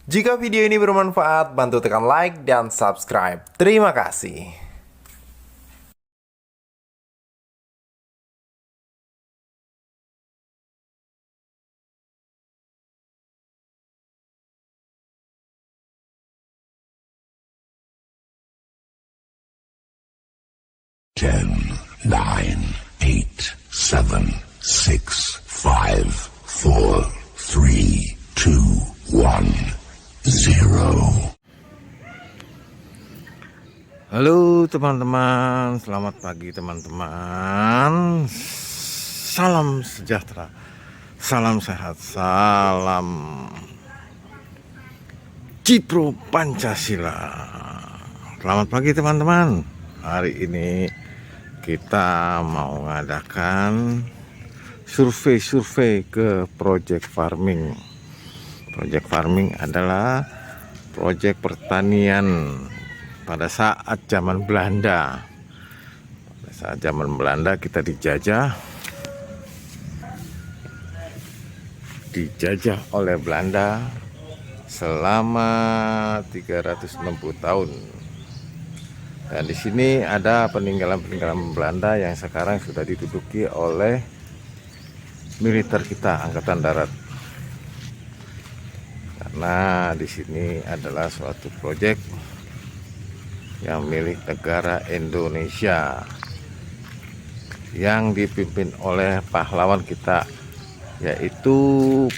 Jika video ini bermanfaat, bantu tekan like dan subscribe. Terima kasih. Ten, nine, eight, seven, six, five, four, three, two, one, zero. Halo teman-teman, selamat pagi teman-teman. Salam sejahtera, salam sehat, salam Cipro Pancasila. Selamat pagi teman-teman. Hari ini kita mau mengadakan survei ke project farming. Project farming adalah project pertanian pada saat zaman Belanda. Pada saat zaman Belanda kita dijajah oleh Belanda selama 360 tahun. Dan di sini ada peninggalan-peninggalan Belanda yang sekarang sudah diduduki oleh militer kita, Angkatan Darat. Karena di sini adalah suatu proyek yang milik negara Indonesia yang dipimpin oleh pahlawan kita, yaitu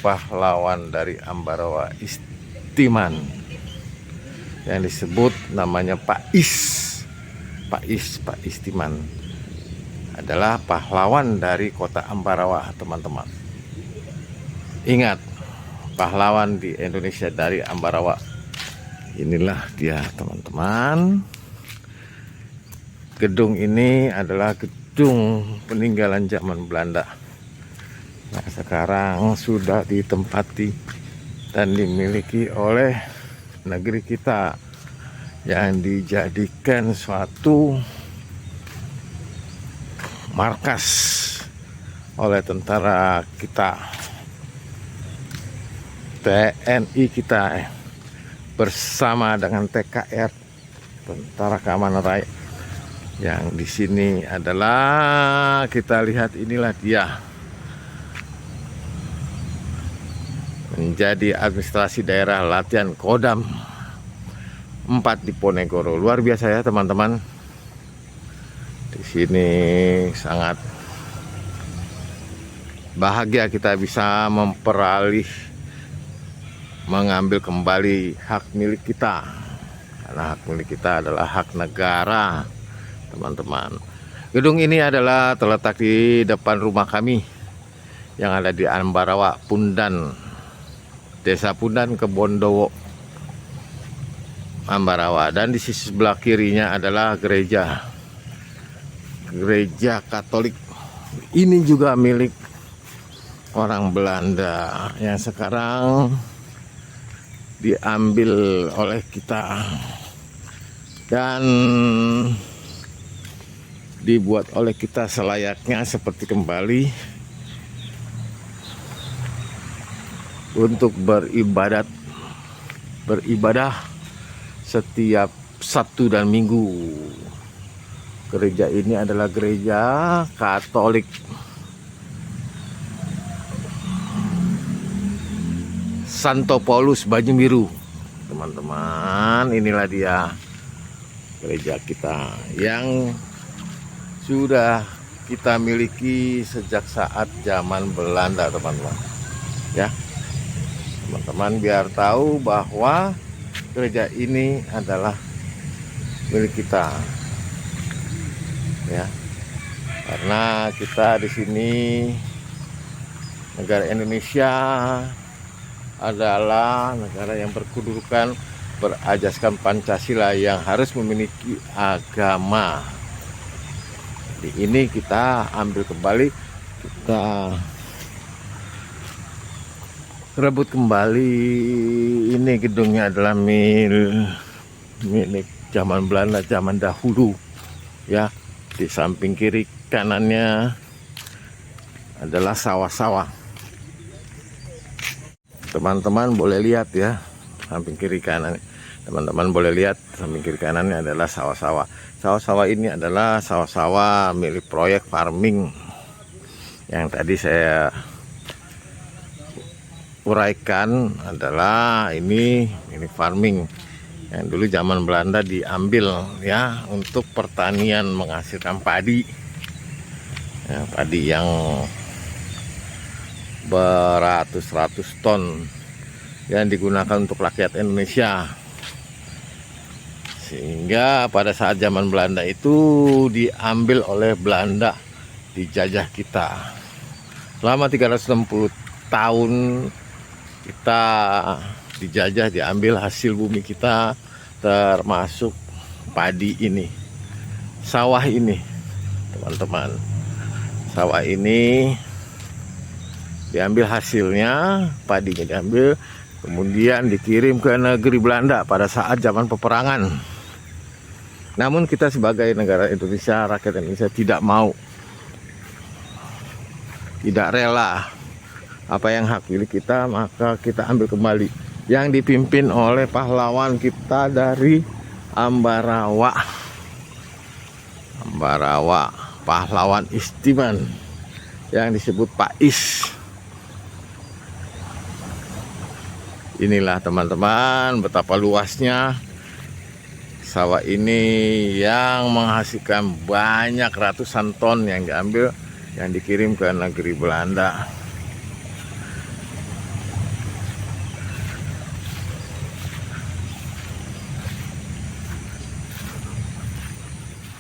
pahlawan dari Ambarawa Istiman yang disebut namanya Pak Istiman adalah pahlawan dari kota Ambarawa, teman-teman. Ingat, pahlawan di Indonesia dari Ambarawa. Inilah dia, teman-teman. Gedung ini adalah gedung peninggalan zaman Belanda. Nah, sekarang sudah ditempati dan dimiliki oleh negeri kita yang dijadikan suatu markas oleh tentara kita, TNI kita, bersama dengan TKR, Tentara Keamanan Rakyat. Yang di sini adalah, kita lihat, inilah dia, menjadi administrasi daerah latihan Kodam 4 di Ponegoro. Luar biasa ya teman-teman. Di sini sangat bahagia kita bisa mengambil kembali hak milik kita. Karena hak milik kita adalah hak negara, teman-teman. Gedung ini adalah terletak di depan rumah kami yang ada di Ambarawa, Pundan, Desa Pundan, Kebondowo, Ambarawa. Dan di sisi sebelah kirinya adalah gereja Katolik. Ini juga milik orang Belanda yang sekarang diambil oleh kita dan dibuat oleh kita selayaknya seperti kembali untuk beribadah setiap Sabtu dan Minggu. Gereja ini adalah gereja Katolik Santo Paulus Banjarbiru, teman-teman. Inilah dia gereja kita yang sudah kita miliki sejak saat zaman Belanda, teman-teman. Ya, teman-teman, biar tahu bahwa gereja ini adalah milik kita, ya. Karena kita di sini, negara Indonesia adalah negara yang berkedudukan berajaskan Pancasila yang harus memiliki agama. Di ini kita ambil kembali, kita rebut kembali. Ini gedungnya adalah milik zaman Belanda, zaman dahulu, ya. Di samping kiri kanannya adalah sawah-sawah. Teman-teman boleh lihat ya, samping kiri kanan. Teman-teman boleh lihat samping kiri kanannya adalah sawah-sawah. Sawah-sawah ini adalah sawah-sawah milik proyek farming yang tadi saya uraikan. Adalah ini farming yang dulu zaman Belanda diambil ya untuk pertanian menghasilkan padi ya, padi yang beratus-ratus ton yang digunakan untuk rakyat Indonesia. Sehingga pada saat zaman Belanda itu diambil oleh Belanda, dijajah kita. Selama 360 tahun kita dijajah, diambil hasil bumi kita, termasuk padi ini, sawah ini, teman-teman. Sawah ini diambil hasilnya, padinya diambil, kemudian dikirim ke negeri Belanda pada saat zaman peperangan. Namun kita sebagai negara Indonesia, rakyat Indonesia tidak mau, tidak rela apa yang hak milik kita, maka kita ambil kembali. Yang dipimpin oleh pahlawan kita dari Ambarawa, pahlawan Istiman yang disebut Pak Is. Inilah teman-teman betapa luasnya sawah ini yang menghasilkan banyak ratusan ton yang diambil, yang dikirim ke negeri Belanda.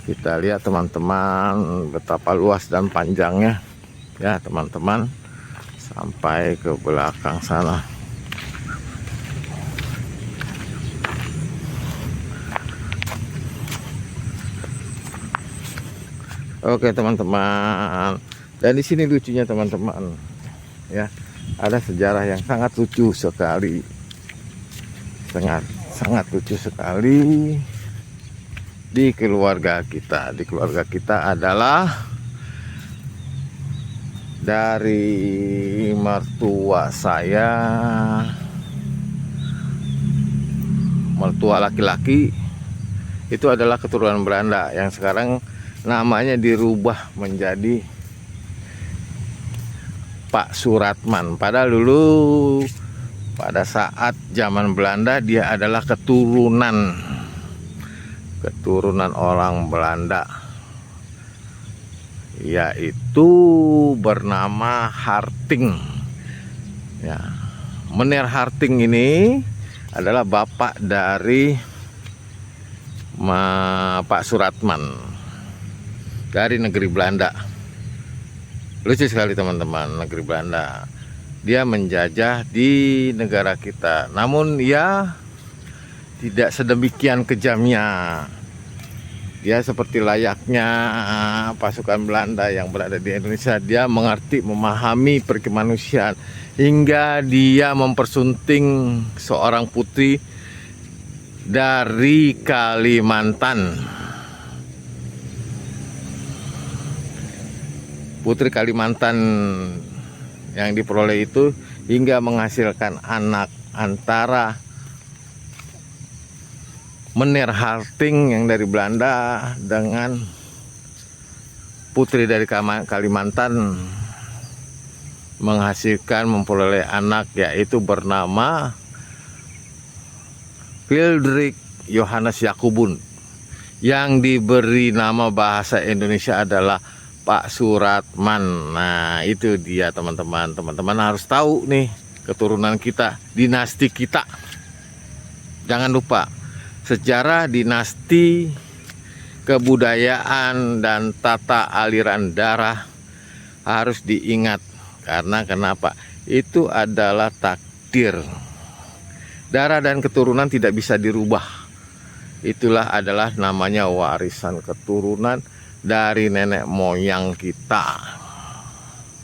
Kita lihat teman-teman betapa luas dan panjangnya ya teman-teman, sampai ke belakang sana. Oke teman-teman, dan di sini lucunya teman-teman, ya ada sejarah yang sangat lucu sekali, sangat lucu sekali di keluarga kita. Di keluarga kita adalah dari mertua saya, mertua laki-laki itu adalah keturunan Belanda yang sekarang namanya dirubah menjadi Pak Suratman. Padahal dulu pada saat zaman Belanda dia adalah keturunan orang Belanda, yaitu bernama Harting. Ya, Meneer Harting ini adalah bapak dari Pak Suratman dari negeri Belanda. Lucu sekali teman-teman, negeri Belanda. Dia menjajah di negara kita. Namun ya tidak sedemikian kejamnya. Dia seperti layaknya pasukan Belanda yang berada di Indonesia. Dia mengerti, memahami perkemanusiaan, hingga dia mempersunting seorang putri dari Kalimantan. Putri Kalimantan yang diperoleh itu hingga menghasilkan anak antara Meneer Harting yang dari Belanda dengan putri dari Kalimantan, memperoleh anak yaitu bernama Frederick Johannes Yakubun, yang diberi nama bahasa Indonesia adalah Pak Suratman. Nah itu dia teman-teman. Teman-teman harus tahu nih keturunan kita, dinasti kita. Jangan lupa sejarah, dinasti, kebudayaan, dan tata aliran darah harus diingat. Karena kenapa? Itu adalah takdir. Darah dan keturunan tidak bisa dirubah. Itulah adalah namanya warisan keturunan dari nenek moyang kita.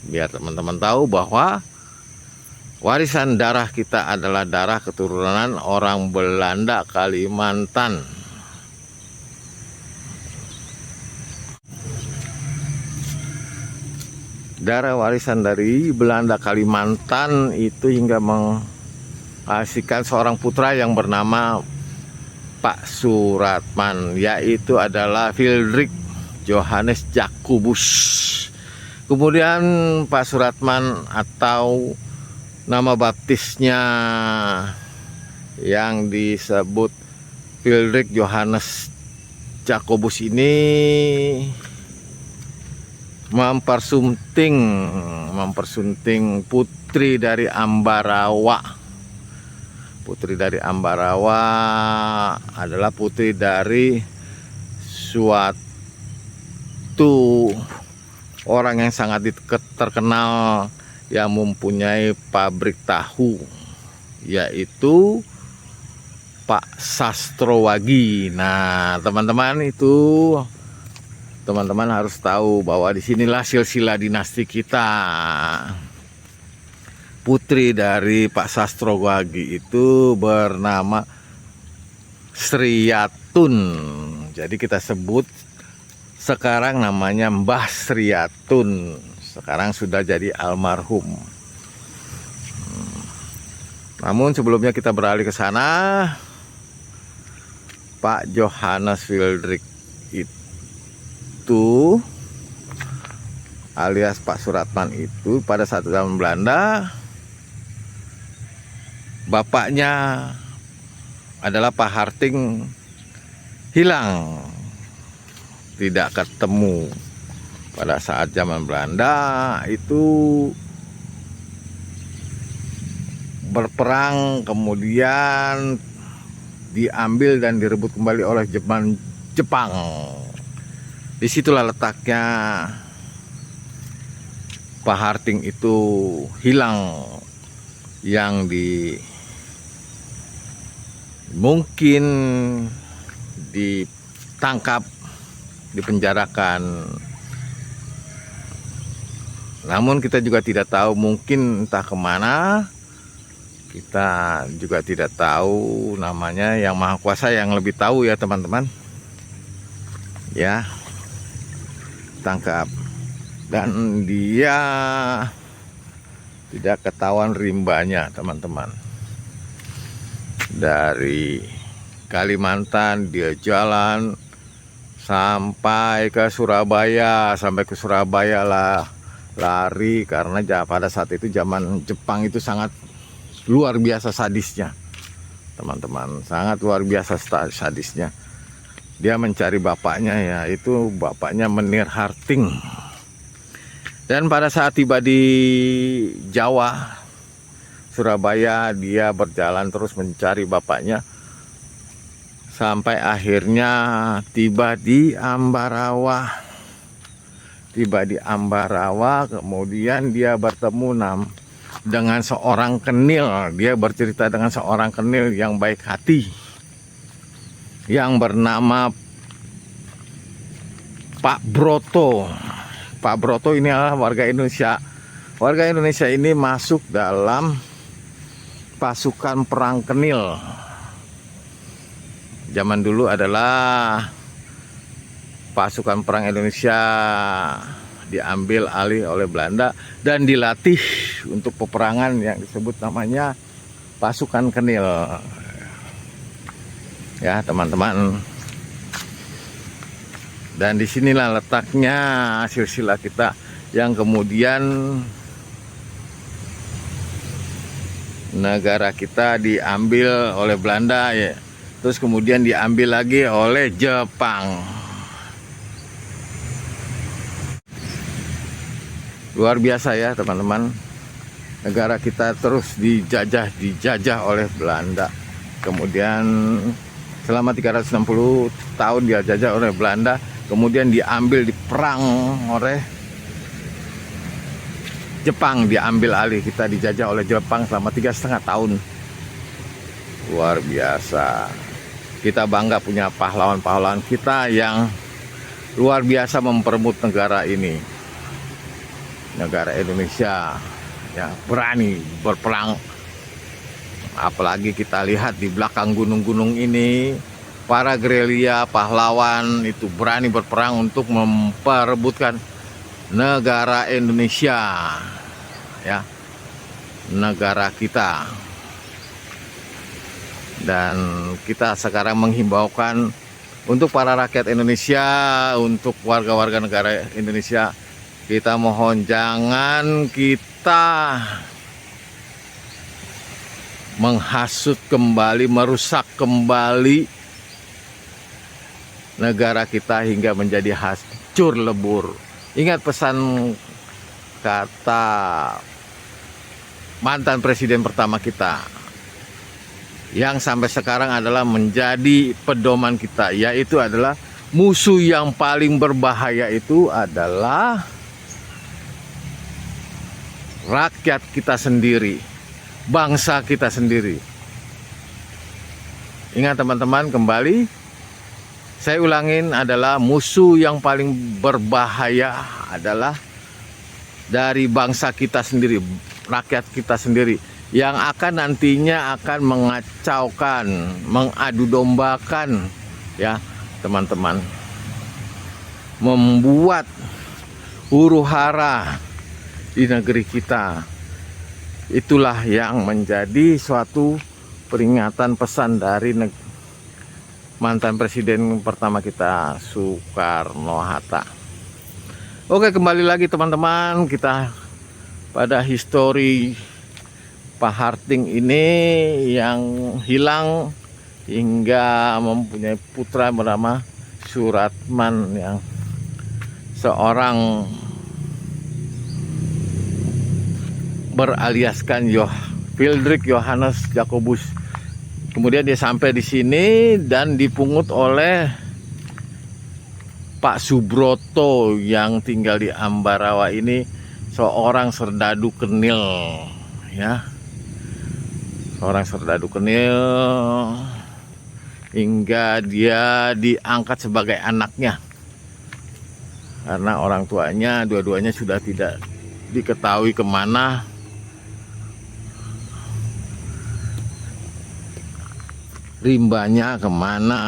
Biar teman-teman tahu bahwa warisan darah kita adalah darah keturunan orang Belanda Kalimantan. Darah warisan dari Belanda Kalimantan itu hingga seorang putra yang bernama Pak Suratman, yaitu adalah Friedrich Johannes Jacobus. Kemudian Pak Suratman atau nama baptisnya yang disebut Friedrich Johannes Jacobus ini mempersunting putri dari Ambarawa. Putri dari Ambarawa adalah putri dari suatu orang yang sangat terkenal yang mempunyai pabrik tahu, yaitu Pak Sastrowagi. Nah, teman-teman harus tahu bahwa disinilah silsilah dinasti kita. Putri dari Pak Sastrowagi itu bernama Sriyatun. Jadi kita sebut sekarang namanya Mbah Sriyatun. Sekarang sudah jadi almarhum. Namun sebelumnya kita beralih ke sana, Pak Johannes Friedrich itu alias Pak Suratman itu pada saat zaman Belanda, bapaknya adalah Pak Harting hilang, tidak ketemu. Pada saat zaman Belanda itu berperang, kemudian diambil dan direbut kembali oleh Jepang. Disitulah letaknya Pak Harting itu hilang, yang mungkin ditangkap, dipenjarakan. Namun kita juga tidak tahu, mungkin entah kemana. Kita juga tidak tahu namanya, yang Maha Kuasa yang lebih tahu ya teman-teman. Ya, tangkap. Dan dia tidak ketahuan rimbanya teman-teman. Dari Kalimantan dia jalan sampai ke Surabaya. Sampai ke Surabaya lah lari, karena pada saat itu zaman Jepang itu sangat luar biasa sadisnya teman-teman, sangat luar biasa sadisnya. Dia mencari bapaknya, yaitu bapaknya Menir Harting. Dan pada saat tiba di Jawa, Surabaya, dia berjalan terus mencari bapaknya sampai akhirnya tiba di Ambarawa. Kemudian dia bertemu dengan seorang kenil. Dia bercerita dengan seorang kenil yang baik hati, yang bernama Pak Broto. Pak Broto ini adalah warga Indonesia. Warga Indonesia ini masuk dalam pasukan perang kenil. Zaman dulu adalah pasukan perang Indonesia diambil alih oleh Belanda dan dilatih untuk peperangan yang disebut namanya pasukan kenil. Ya teman-teman. Dan disinilah letaknya silsilah kita yang kemudian negara kita diambil oleh Belanda, ya. Terus kemudian diambil lagi oleh Jepang. Luar biasa ya teman-teman. Negara kita terus dijajah oleh Belanda. Kemudian selama 360 tahun dia jajah oleh Belanda. Kemudian diambil, diperang oleh Jepang, diambil alih, kita dijajah oleh Jepang selama 3,5 tahun. Luar biasa. Kita bangga punya pahlawan-pahlawan kita yang luar biasa memperebut negara ini. Negara Indonesia ya, berani berperang. Apalagi kita lihat di belakang gunung-gunung ini, para gerilya pahlawan itu berani berperang untuk memperebutkan negara Indonesia, ya, negara kita. Dan kita sekarang menghimbaukan untuk para rakyat Indonesia, untuk warga-warga negara Indonesia, kita mohon jangan kita menghasut kembali, merusak kembali negara kita hingga menjadi hancur lebur. Ingat pesan kata mantan presiden pertama kita yang sampai sekarang adalah menjadi pedoman kita, yaitu adalah musuh yang paling berbahaya itu adalah rakyat kita sendiri, bangsa kita sendiri. Ingat teman-teman, kembali saya ulangin, adalah musuh yang paling berbahaya adalah dari bangsa kita sendiri, rakyat kita sendiri, yang akan nantinya akan mengacaukan, mengadu dombakan, ya teman-teman, membuat huru-hara di negeri kita. Itulah yang menjadi suatu peringatan pesan dari mantan presiden pertama kita, Soekarno-Hatta. Oke, kembali lagi teman-teman, kita pada histori Pak Harting ini yang hilang hingga mempunyai putra bernama Suratman, yang seorang beraliaskan Fredrik Johannes Jacobus. Kemudian dia sampai di sini dan dipungut oleh Pak Subroto yang tinggal di Ambarawa ini, seorang serdadu kenil, ya, seorang serdadu kenil, hingga dia diangkat sebagai anaknya karena orang tuanya dua-duanya sudah tidak diketahui kemana. Rimbanya kemana,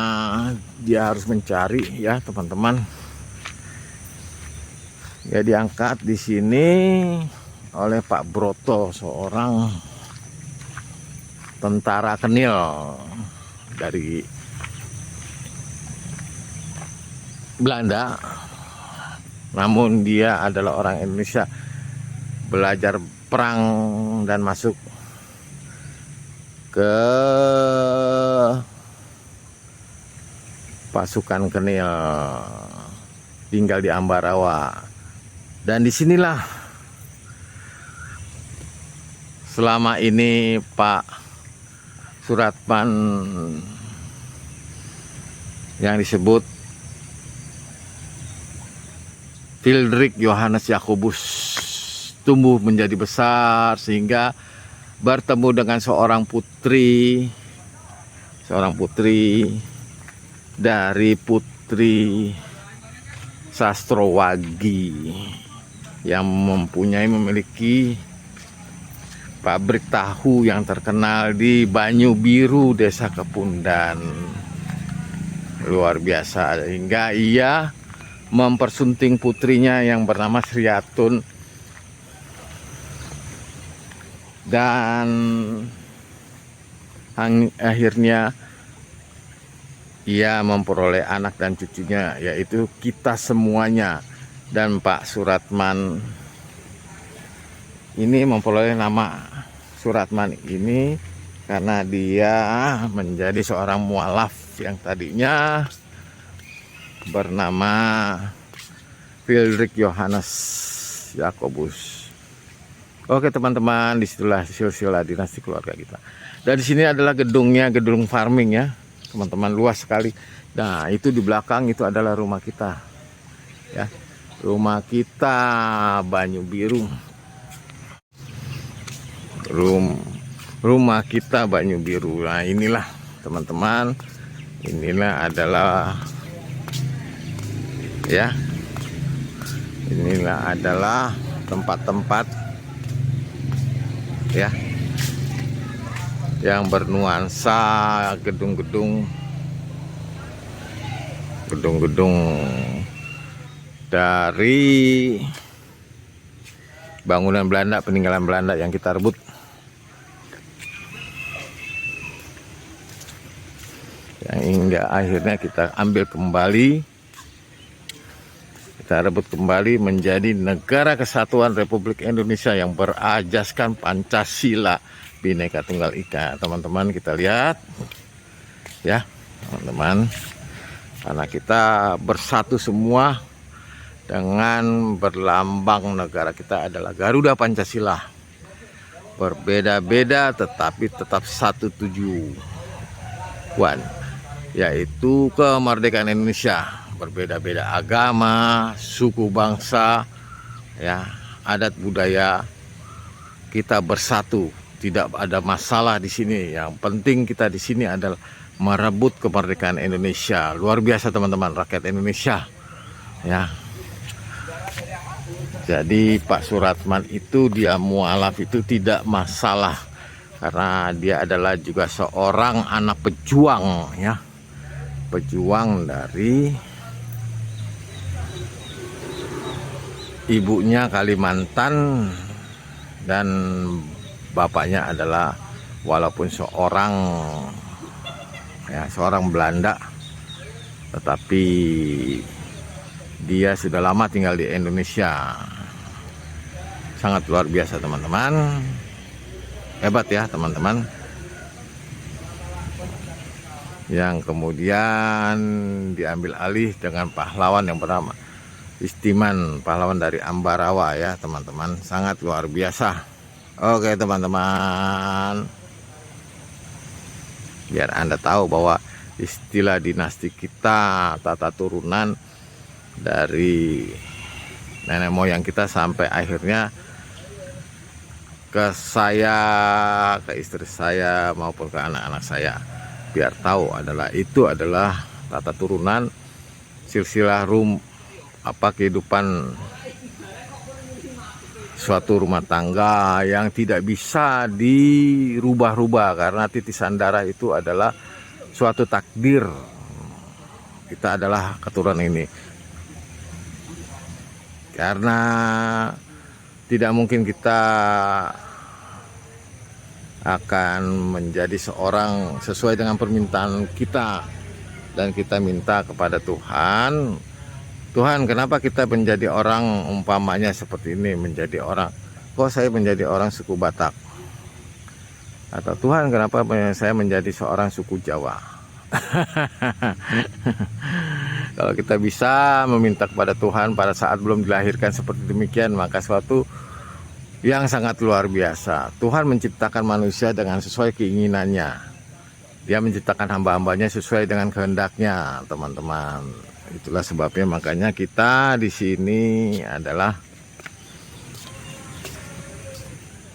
dia harus mencari, ya teman-teman. Ya, diangkat di sini oleh Pak Broto, seorang tentara kenil dari Belanda. Namun dia adalah orang Indonesia, belajar perang dan masuk ke pasukan kenil, tinggal di Ambarawa. Dan disinilah selama ini Pak Suratman yang disebut Fredrik Johannes Jacobus tumbuh menjadi besar sehingga bertemu dengan seorang putri dari Putri Sastrowagi yang memiliki pabrik tahu yang terkenal di Banyu Biru, Desa Kepundan. Luar biasa, hingga ia mempersunting putrinya yang bernama Sriatun, dan akhirnya ia memperoleh anak dan cucunya, yaitu kita semuanya. Dan Pak Suratman ini memperoleh nama Suratman ini karena dia menjadi seorang mualaf yang tadinya bernama Fredrik Johannes Jacobus. Oke teman-teman, disitulah silsilah dinasti keluarga kita. Dan di sini adalah gedungnya, gedung farming ya, teman-teman, luas sekali. Nah, itu di belakang itu adalah rumah kita, ya, rumah kita Banyu Biru. Rumah kita Banyu Biru. Nah, inilah teman-teman, inilah adalah, ya, inilah adalah tempat-tempat, ya, yang bernuansa gedung-gedung dari bangunan Belanda, peninggalan Belanda yang kita rebut. yang hingga akhirnya kita ambil kembali, kita rebut kembali menjadi Negara Kesatuan Republik Indonesia yang berajaskan Pancasila Bhinneka Tunggal Ika. Teman-teman, kita lihat ya teman-teman, karena kita bersatu semua dengan berlambang negara kita adalah Garuda Pancasila. Berbeda-beda tetapi tetap satu tujuan, yaitu kemerdekaan Indonesia. Berbeda-beda agama, suku, bangsa, ya, adat budaya, kita bersatu. Tidak ada masalah di sini. Yang penting kita di sini adalah merebut kemerdekaan Indonesia. Luar biasa teman-teman, rakyat Indonesia. Ya. Jadi Pak Soeratman itu dia mualaf itu tidak masalah, karena dia adalah juga seorang anak pejuang, ya. Pejuang dari ibunya Kalimantan dan bapaknya adalah walaupun seorang Belanda, tetapi dia sudah lama tinggal di Indonesia. Sangat luar biasa teman-teman, hebat ya teman-teman. Yang kemudian diambil alih dengan pahlawan yang bernama Istiman, pahlawan dari Ambarawa ya teman-teman, sangat luar biasa. Oke teman-teman, biar Anda tahu bahwa istilah dinasti kita, tata turunan dari nenek moyang kita sampai akhirnya ke saya, ke istri saya maupun ke anak-anak saya, biar tahu itu adalah tata turunan silsilah kehidupan suatu rumah tangga yang tidak bisa dirubah-rubah, karena titisan darah itu adalah suatu takdir. Kita adalah keturunan ini, karena tidak mungkin kita akan menjadi seorang sesuai dengan permintaan kita, dan kita minta kepada Tuhan, Tuhan, kenapa kita menjadi orang umpamanya seperti ini, menjadi orang, kok saya menjadi orang suku Batak? Atau Tuhan, kenapa saya menjadi seorang suku Jawa? Kalau kita bisa meminta kepada Tuhan pada saat belum dilahirkan seperti demikian, maka suatu yang sangat luar biasa. Tuhan menciptakan manusia dengan sesuai keinginannya. Dia menciptakan hamba-hambanya sesuai dengan kehendaknya, teman-teman. Itulah sebabnya makanya kita di sini adalah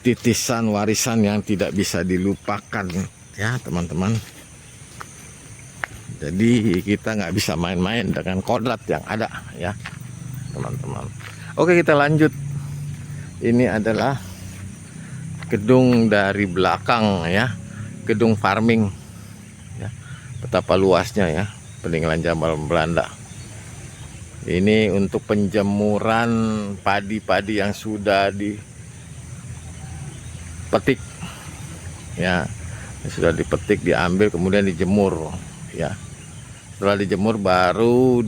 titisan warisan yang tidak bisa dilupakan ya teman-teman. Jadi kita nggak bisa main-main dengan kodrat yang ada ya teman-teman. Oke, kita lanjut. Ini adalah gedung dari belakang ya, gedung farming ya. Betapa luasnya ya, peninggalan zaman Belanda. Ini untuk penjemuran padi-padi yang sudah dipetik ya, sudah dipetik, diambil kemudian dijemur ya. Setelah dijemur baru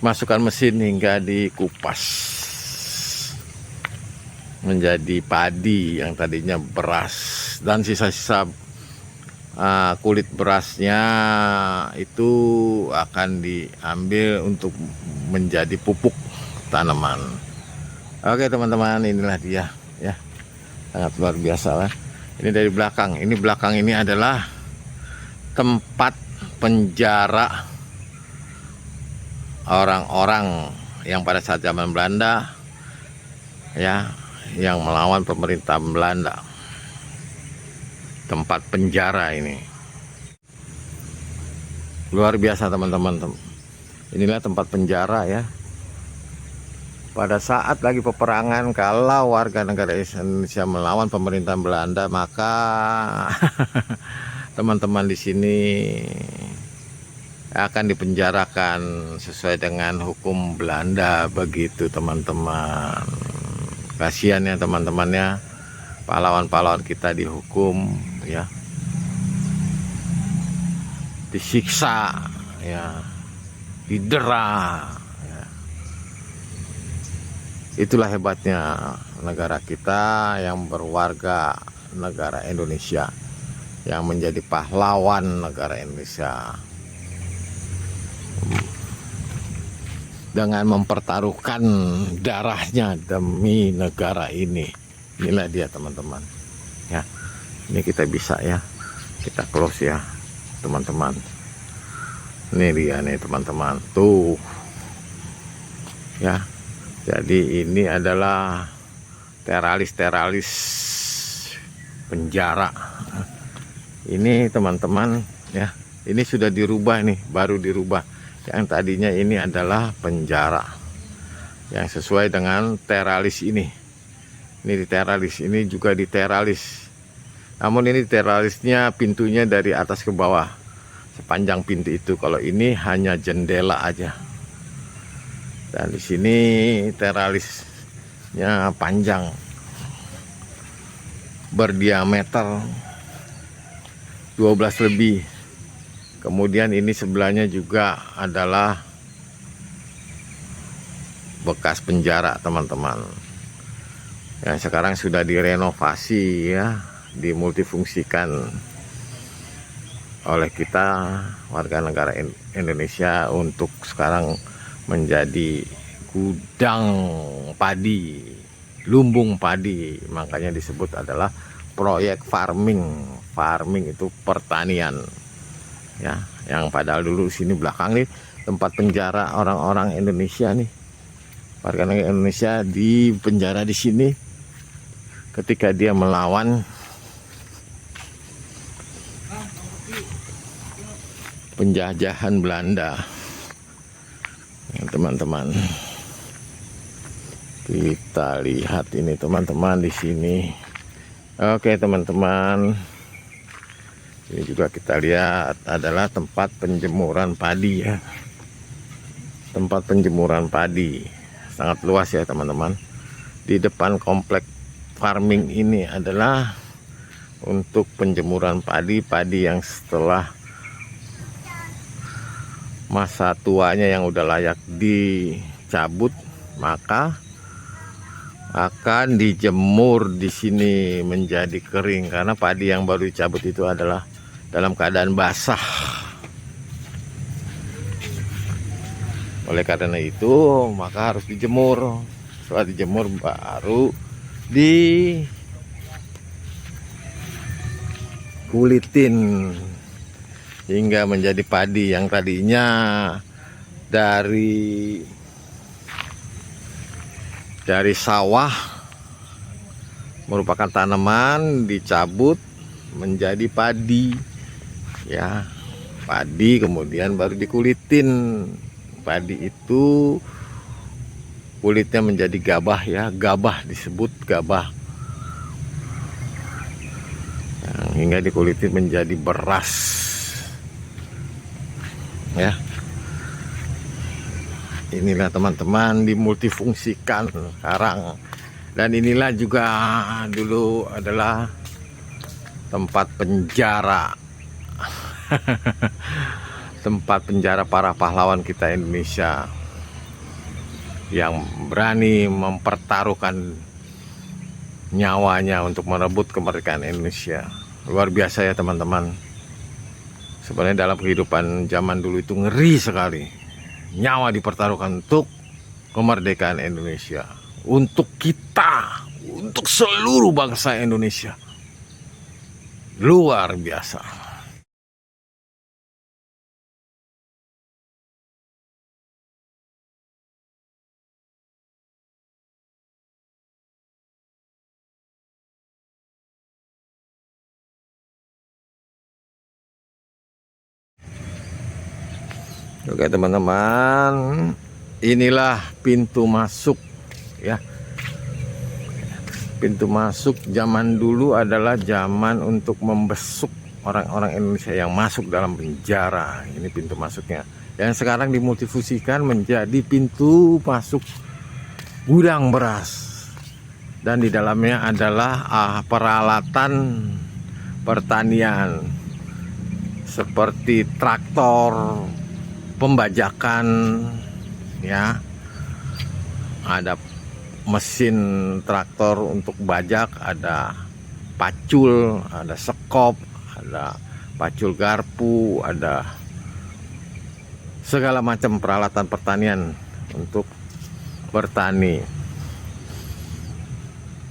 dimasukkan mesin hingga dikupas menjadi padi yang tadinya beras, dan sisa-sisa kulit berasnya itu akan diambil untuk menjadi pupuk tanaman. Oke teman-teman, inilah dia ya, sangat luar biasa lah. Ini dari belakang. Ini belakang ini adalah tempat penjara orang-orang yang pada saat zaman Belanda ya, yang melawan pemerintah Belanda. Tempat penjara ini luar biasa teman-teman. Inilah tempat penjara ya. Pada saat lagi peperangan, kalau warga negara Indonesia melawan pemerintah Belanda, maka teman-teman di sini akan dipenjarakan sesuai dengan hukum Belanda, begitu teman-teman. Kasihan ya teman-temannya, pahlawan-pahlawan kita dihukum ya. disiksa, ya, didera. Ya. Itulah hebatnya negara kita yang berwarga negara Indonesia, yang menjadi pahlawan negara Indonesia dengan mempertaruhkan darahnya demi negara ini. Inilah dia teman-teman ya. Ini kita bisa ya, kita close ya teman-teman. Ini dia nih teman-teman, tuh ya. Jadi ini adalah teralis penjara ini teman-teman ya. Ini sudah dirubah nih, baru dirubah. Yang tadinya ini adalah penjara yang sesuai dengan teralis ini. Ini di teralis, ini juga di teralis. Namun ini teralisnya pintunya dari atas ke bawah, sepanjang pintu itu. Kalau ini hanya jendela aja. Dan di sini teralisnya panjang, berdiameter 12 lebih. Kemudian ini sebelahnya juga adalah bekas penjara teman-teman, yang sekarang sudah direnovasi ya, dimultifungsikan oleh kita warga negara Indonesia untuk sekarang menjadi gudang padi, lumbung padi. Makanya disebut adalah proyek farming. Farming itu pertanian ya, yang padahal dulu sini belakang nih tempat penjara orang-orang Indonesia nih, warga negara Indonesia di penjara di sini ketika dia melawan penjajahan Belanda ya, teman-teman. Kita lihat ini teman-teman di sini. Oke teman-teman, ini juga kita lihat adalah tempat penjemuran padi ya. Tempat penjemuran padi sangat luas ya teman-teman. Di depan komplek farming ini adalah untuk penjemuran padi yang setelah masa tuanya yang udah layak dicabut, maka akan dijemur di sini menjadi kering, karena padi yang baru dicabut itu adalah dalam keadaan basah. Oleh karena itu maka harus dijemur. Setelah dijemur baru dikulitin hingga menjadi padi yang tadinya dari sawah merupakan tanaman, dicabut menjadi padi ya. Padi kemudian baru dikulitin. Padi itu kulitnya menjadi gabah ya, gabah disebut gabah hingga dikulitin menjadi beras ya. Inilah teman-teman dimultifungsikan sekarang. Dan inilah juga dulu adalah tempat penjara tempat penjara para pahlawan kita Indonesia yang berani mempertaruhkan nyawanya untuk merebut kemerdekaan Indonesia. Luar biasa ya teman-teman. Sebenarnya dalam kehidupan zaman dulu itu ngeri sekali. Nyawa dipertaruhkan untuk kemerdekaan Indonesia, untuk kita, untuk seluruh bangsa Indonesia. Luar biasa. Oke teman-teman, inilah pintu masuk ya. Pintu masuk zaman dulu adalah zaman untuk membesuk orang-orang Indonesia yang masuk dalam penjara. Ini pintu masuknya. Yang sekarang dimultifungsikan menjadi pintu masuk gudang beras. Dan di dalamnya adalah peralatan pertanian seperti traktor, pembajakan, ya. Ada mesin traktor untuk bajak, ada pacul, ada sekop, ada pacul garpu, ada segala macam peralatan pertanian untuk bertani.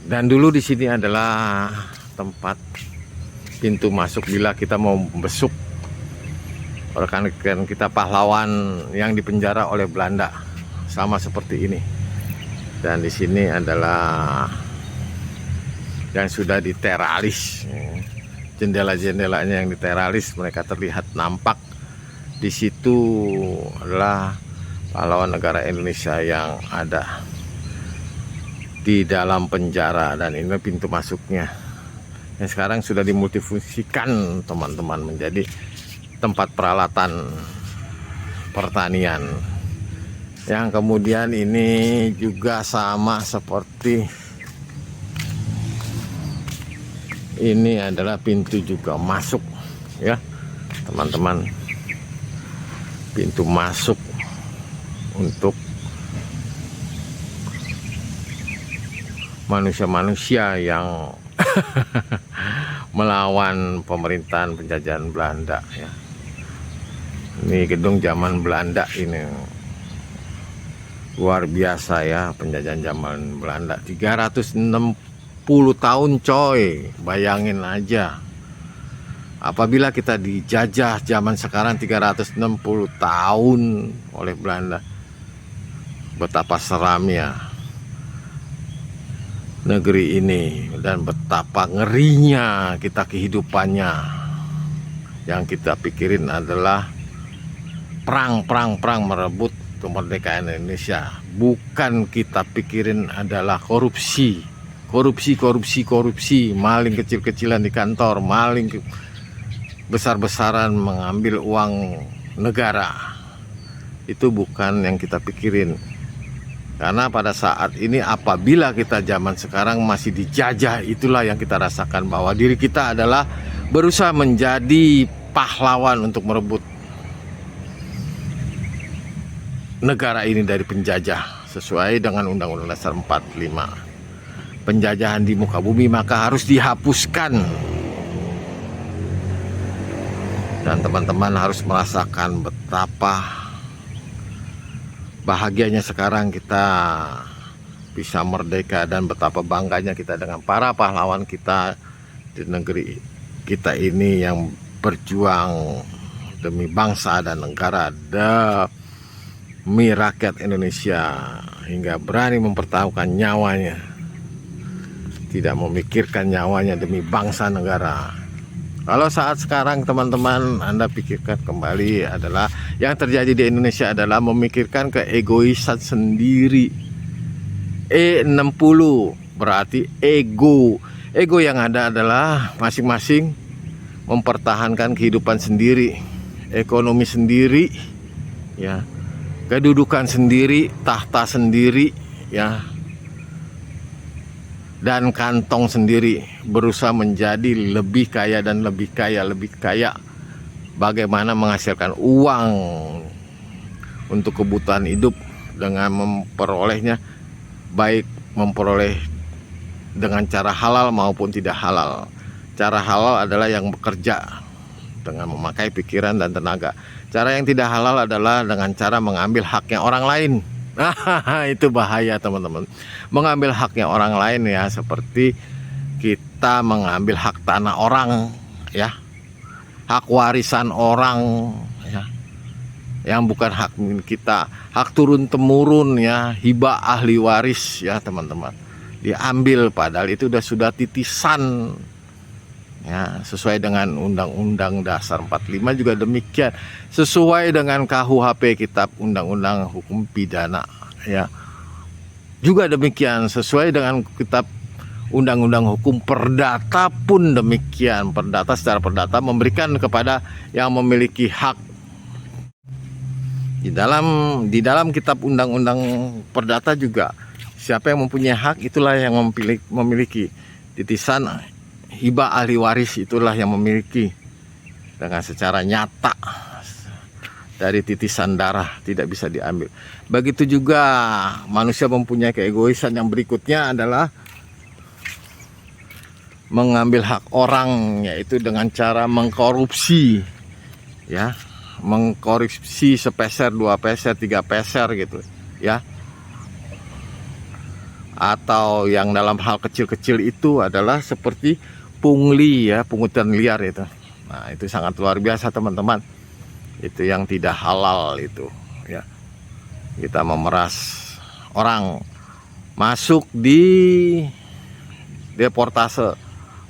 Dan dulu di sini adalah tempat pintu masuk bila kita mau besuk rekan-rekan kita pahlawan yang dipenjara oleh Belanda, sama seperti ini. Dan di sini adalah yang sudah diteralis, jendela-jendelanya yang diteralis, mereka terlihat nampak. Di situ adalah pahlawan negara Indonesia yang ada di dalam penjara, dan ini pintu masuknya yang sekarang sudah dimultifungsikan teman-teman menjadi tempat peralatan pertanian. Yang kemudian ini juga sama seperti ini adalah pintu juga masuk, ya teman-teman, pintu masuk untuk manusia-manusia yang melawan pemerintahan penjajahan Belanda, ya. Ini gedung zaman Belanda ini luar biasa, ya, penjajahan zaman Belanda 360 tahun coy, bayangin aja. Apabila kita dijajah zaman sekarang 360 tahun oleh Belanda, betapa seramnya negeri ini dan betapa ngerinya kita kehidupannya. Yang kita pikirin adalah perang merebut kemerdekaan Indonesia. Bukan kita pikirin adalah korupsi, maling kecil-kecilan di kantor, maling besar-besaran mengambil uang negara. Itu bukan yang kita pikirin. Karena pada saat ini apabila kita zaman sekarang masih dijajah, itulah yang kita rasakan, bahwa diri kita adalah berusaha menjadi pahlawan untuk merebut negara ini dari penjajah sesuai dengan Undang-Undang Dasar 45. Penjajahan di muka bumi maka harus dihapuskan. Dan teman-teman harus merasakan betapa bahagianya sekarang kita bisa merdeka, dan betapa bangganya kita dengan para pahlawan kita di negeri kita ini yang berjuang demi bangsa dan negara, demi rakyat Indonesia, hingga berani mempertaruhkan nyawanya, tidak memikirkan nyawanya demi bangsa negara. Kalau saat sekarang teman-teman Anda pikirkan kembali, adalah yang terjadi di Indonesia adalah memikirkan keegoisan sendiri. E60 berarti ego. Ego yang ada adalah masing-masing mempertahankan kehidupan sendiri, ekonomi sendiri, ya, kedudukan sendiri, tahta sendiri, ya, dan kantong sendiri, berusaha menjadi lebih kaya dan lebih kaya. Bagaimana menghasilkan uang untuk kebutuhan hidup dengan memperolehnya, baik memperoleh dengan cara halal maupun tidak halal. Cara halal adalah yang bekerja dengan memakai pikiran dan tenaga. Cara yang tidak halal adalah dengan cara mengambil haknya orang lain. Itu bahaya teman-teman. Mengambil haknya orang lain, ya, seperti kita mengambil hak tanah orang, ya, hak warisan orang, ya, yang bukan hak milik kita, hak turun temurun, ya, hibah ahli waris, ya teman-teman, diambil padahal itu sudah titisan, ya, sesuai dengan Undang-Undang Dasar 45 juga demikian, sesuai dengan KUHP, Kitab Undang-Undang Hukum Pidana, ya, juga demikian, sesuai dengan Kitab Undang-Undang Hukum Perdata pun demikian. Perdata secara perdata memberikan kepada yang memiliki hak. Di dalam Kitab Undang-Undang Perdata juga, siapa yang mempunyai hak itulah yang memiliki. Titisan hibah ahli waris itulah yang memiliki. dengan secara nyata dari titisan darah tidak bisa diambil. Begitu juga manusia mempunyai keegoisan yang berikutnya adalah mengambil hak orang, yaitu dengan cara mengkorupsi, ya, mengkorupsi sepeser, 2 peser, 3 peser gitu, ya. Atau yang dalam hal kecil-kecil itu adalah seperti pungli, ya, pungutan liar itu. Nah, itu sangat luar biasa teman-teman. Itu yang tidak halal itu, ya. Kita memeras orang masuk di deportase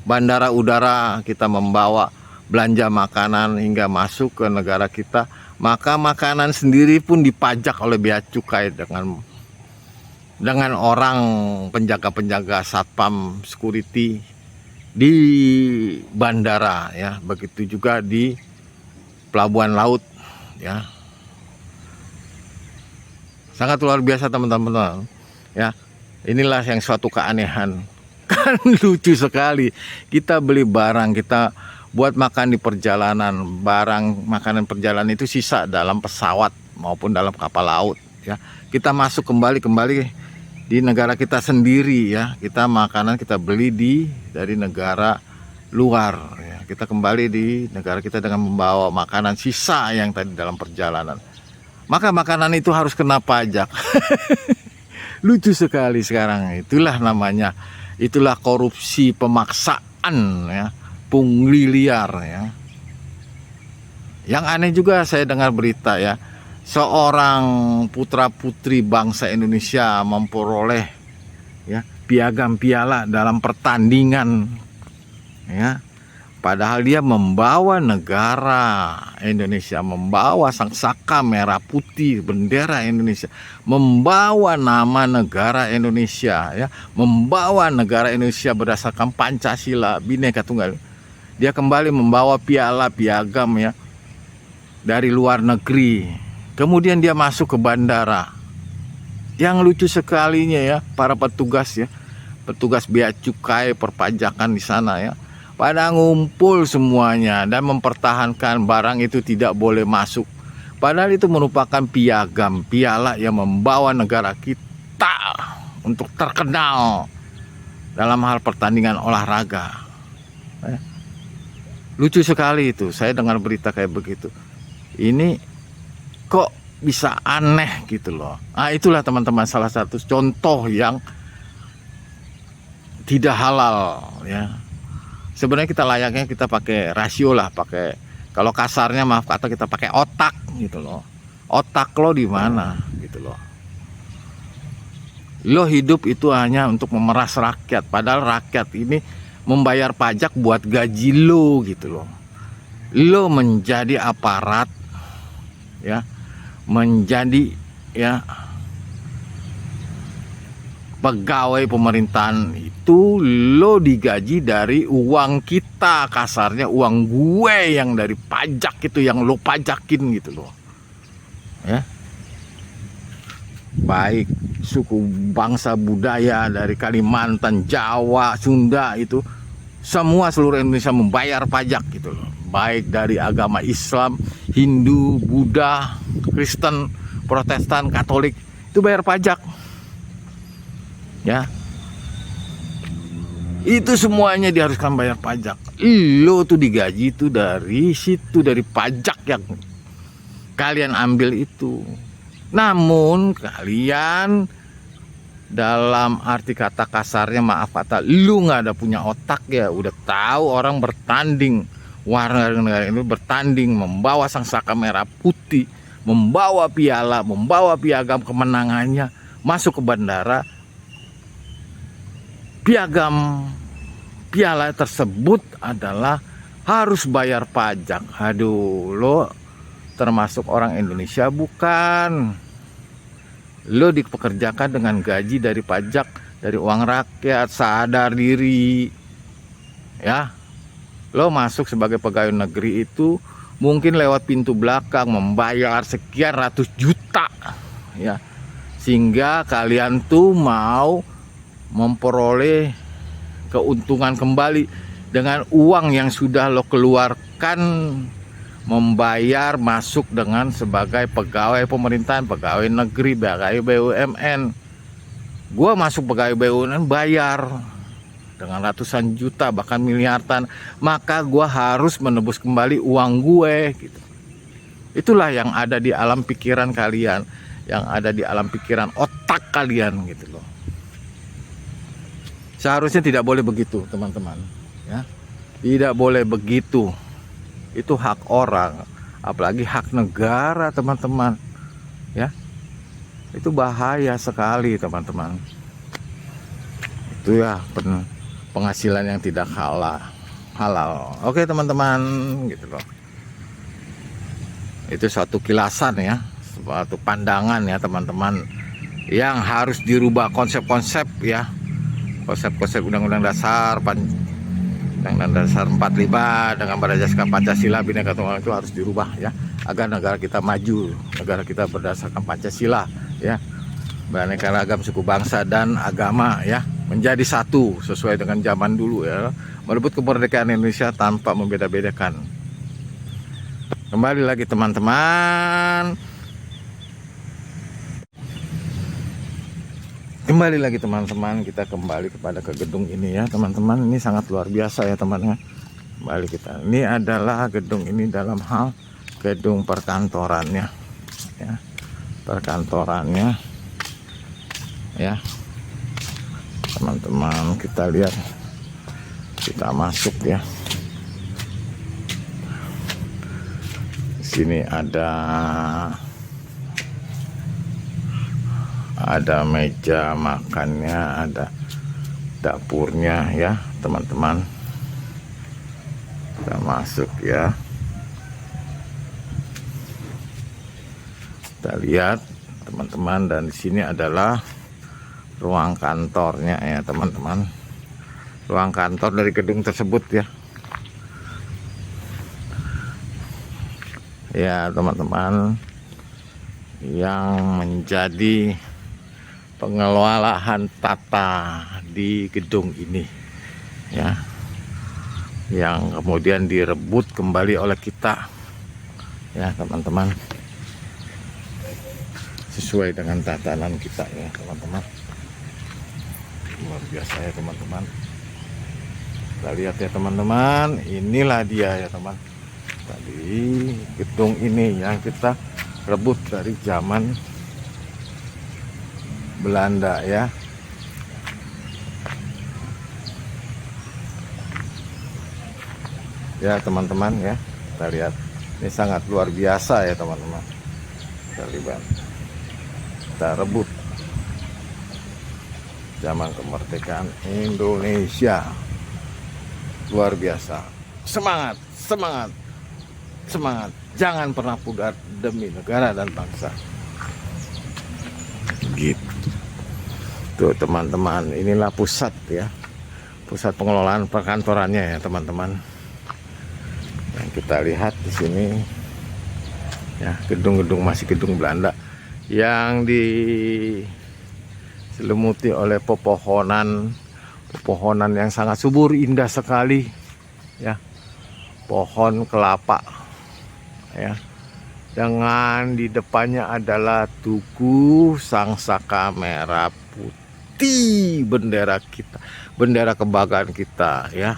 bandara udara, kita membawa belanja makanan hingga masuk ke negara kita, maka makanan sendiri pun dipajak oleh bea cukai dengan orang penjaga-penjaga satpam security di bandara, ya. Begitu juga di pelabuhan laut, ya. Sangat luar biasa teman-teman, ya. Inilah yang suatu keanehan. Kan lucu sekali, kita beli barang, kita buat makan di perjalanan, barang makanan perjalanan itu sisa dalam pesawat maupun dalam kapal laut, ya. Kita masuk kembali di negara kita sendiri, ya. Kita makanan kita beli dari negara luar, ya. Kita kembali di negara kita dengan membawa makanan sisa yang tadi dalam perjalanan, maka makanan itu harus kena pajak. Lucu sekali sekarang. Itulah namanya, itulah korupsi pemaksaan, ya, pungli liar, ya. Yang aneh juga saya dengar berita, ya, seorang putra putri bangsa Indonesia memperoleh, ya, piagam piala dalam pertandingan, ya, padahal dia membawa negara Indonesia, membawa sangsaka merah putih bendera Indonesia, membawa nama negara Indonesia, ya, membawa negara Indonesia berdasarkan Pancasila Bhinneka Tunggal. Dia kembali membawa piagam, ya, dari luar negeri. Kemudian dia masuk ke bandara. Yang lucu sekalinya, ya, para petugas, ya, petugas bea cukai perpajakan di sana, ya, pada ngumpul semuanya dan mempertahankan barang itu tidak boleh masuk. Padahal itu merupakan piagam piala yang membawa negara kita untuk terkenal dalam hal pertandingan olahraga. Lucu sekali itu, saya dengar berita kayak begitu. Ini kok bisa aneh gitu loh. Nah, itulah teman-teman salah satu contoh yang tidak halal, ya. Sebenarnya kita layaknya kita pakai rasio lah, pakai, kalau kasarnya maaf kata, kita pakai otak gitu loh. Otak lo di mana gitu loh. Lo hidup itu hanya untuk memeras rakyat, padahal rakyat ini membayar pajak buat gaji lo gitu loh. Lo menjadi aparat, ya, menjadi, ya, pegawai pemerintahan itu lo digaji dari uang kita, kasarnya uang gue yang dari pajak itu yang lo pajakin gitu loh, ya. Baik suku bangsa budaya dari Kalimantan, Jawa, Sunda, itu semua seluruh Indonesia membayar pajak gitu loh. Baik dari agama Islam, Hindu, Buddha, Kristen, Protestan, Katolik, itu bayar pajak, ya. Itu semuanya diharuskan bayar pajak. Lo tuh digaji itu dari situ, dari pajak yang kalian ambil itu. Namun kalian dalam arti kata kasarnya, maaf kata, lu nggak ada punya otak, ya. Udah tahu orang bertanding, warga negara ini bertanding membawa sangsaka merah putih, membawa piala, membawa piagam kemenangannya, masuk ke bandara. Piagam piala tersebut adalah harus bayar pajak. Aduh, lo termasuk orang Indonesia bukan? Lo dipekerjakan dengan gaji dari pajak, dari uang rakyat. Sadar diri, ya. Lo masuk sebagai pegawai negeri itu mungkin lewat pintu belakang, membayar sekian ratus juta, ya, sehingga kalian tuh mau memperoleh keuntungan kembali dengan uang yang sudah lo keluarkan membayar masuk dengan sebagai pegawai pemerintahan, pegawai negeri, pegawai BUMN. Gua masuk pegawai BUMN bayar dengan ratusan juta bahkan miliaran, maka gua harus menebus kembali uang gue gitu. Itulah yang ada di alam pikiran kalian, yang ada di alam pikiran otak kalian gitu loh. Seharusnya tidak boleh begitu, teman-teman, ya. Tidak boleh begitu. Itu hak orang, apalagi hak negara, teman-teman. Ya. Itu bahaya sekali, teman-teman. Itu ya penghasilan yang tidak halal. Oke, teman-teman, gitu loh. Itu suatu kilasan ya, suatu pandangan ya, teman-teman, yang harus dirubah konsep-konsep ya. Konsep-konsep Undang-Undang Dasar 45 dengan berdasarkan Pancasila Bhinneka Tunggal Ika itu harus dirubah ya, agar negara kita maju, negara kita berdasarkan Pancasila ya, beraneka ragam suku bangsa dan agama ya, menjadi satu sesuai dengan zaman dulu ya, merebut kemerdekaan Indonesia tanpa membeda-bedakan. Kembali lagi teman-teman. Kembali lagi teman-teman, kita kembali kepada ke gedung ini ya teman-teman. Ini sangat luar biasa ya teman-teman. Kembali kita. Ini adalah gedung ini dalam hal gedung perkantorannya ya. Perkantorannya ya. Teman-teman, kita lihat. Kita masuk ya. Di sini ada meja makannya, ada dapurnya ya teman-teman. Kita masuk ya, kita lihat teman-teman, dan di sini adalah ruang kantornya ya teman-teman, ruang kantor dari gedung tersebut ya. Ya teman-teman, yang menjadi pengelolaan tata di gedung ini ya, yang kemudian direbut kembali oleh kita ya teman-teman, sesuai dengan tatanan kita ya teman-teman. Luar biasa ya teman-teman. Kita lihat ya teman-teman, inilah dia ya teman, tadi gedung ini yang kita rebut dari zaman Belanda ya. Ya teman-teman ya, kita lihat ini sangat luar biasa ya teman-teman. Kita lihat, kita rebut zaman kemerdekaan Indonesia. Luar biasa. Semangat, semangat, semangat. Jangan pernah pudar demi negara dan bangsa. Gitu. Tuh teman-teman, inilah pusat ya, pusat pengelolaan perkantorannya ya teman-teman. Yang kita lihat di sini ya, gedung-gedung masih gedung Belanda yang diselimuti oleh pepohonan yang sangat subur, indah sekali ya, pohon kelapa ya. Dengan di depannya adalah Tugu Sangsaka Merah Putih, bendera kita, bendera kebanggaan kita ya.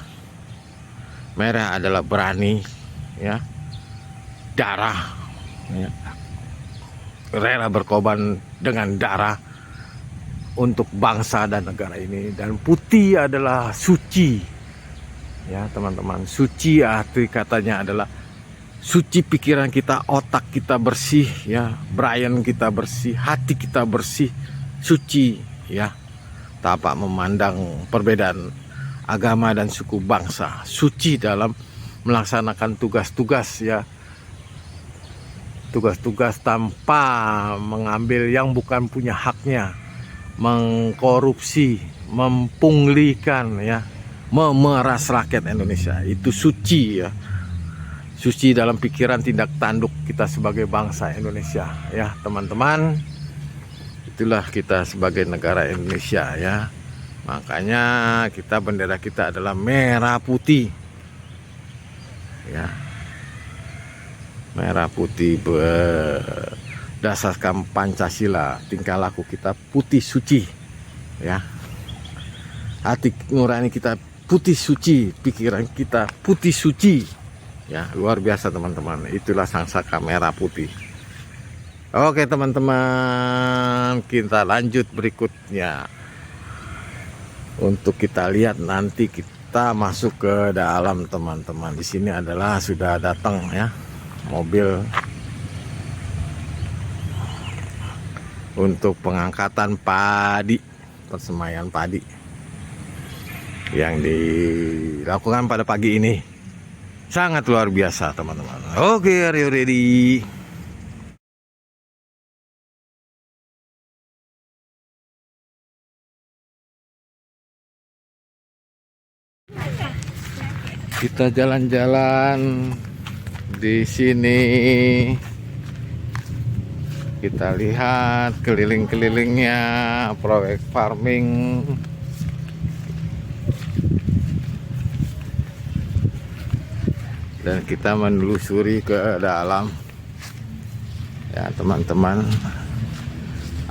Merah adalah berani ya, darah ya, rela berkorban dengan darah untuk bangsa dan negara ini. Dan putih adalah suci ya teman-teman. Suci arti katanya adalah suci, pikiran kita, otak kita bersih ya, brain kita bersih, hati kita bersih, suci ya, tanpa memandang perbedaan agama dan suku bangsa, suci dalam melaksanakan tugas-tugas ya, tugas-tugas tanpa mengambil yang bukan punya haknya, mengkorupsi, mempunglikan ya, memeras rakyat Indonesia. Itu suci ya. Suci dalam pikiran, tindak tanduk kita sebagai bangsa Indonesia ya teman-teman. Itulah kita sebagai negara Indonesia ya. Makanya kita, bendera kita adalah merah putih ya. Merah putih berdasarkan Pancasila, tingkah laku kita putih suci, ya. Hati nurani kita putih suci, pikiran kita putih suci, ya. Luar biasa teman-teman. Itulah sang saka merah putih. Oke teman-teman, kita lanjut berikutnya. Untuk kita lihat nanti kita masuk ke dalam teman-teman. Di sini adalah sudah datang ya mobil untuk pengangkatan padi, persemaian padi yang dilakukan pada pagi ini. Sangat luar biasa teman-teman. Oke, are you ready? Kita jalan-jalan di sini. Kita lihat keliling-kelilingnya proyek farming. Dan kita menelusuri ke dalam. Ya, teman-teman.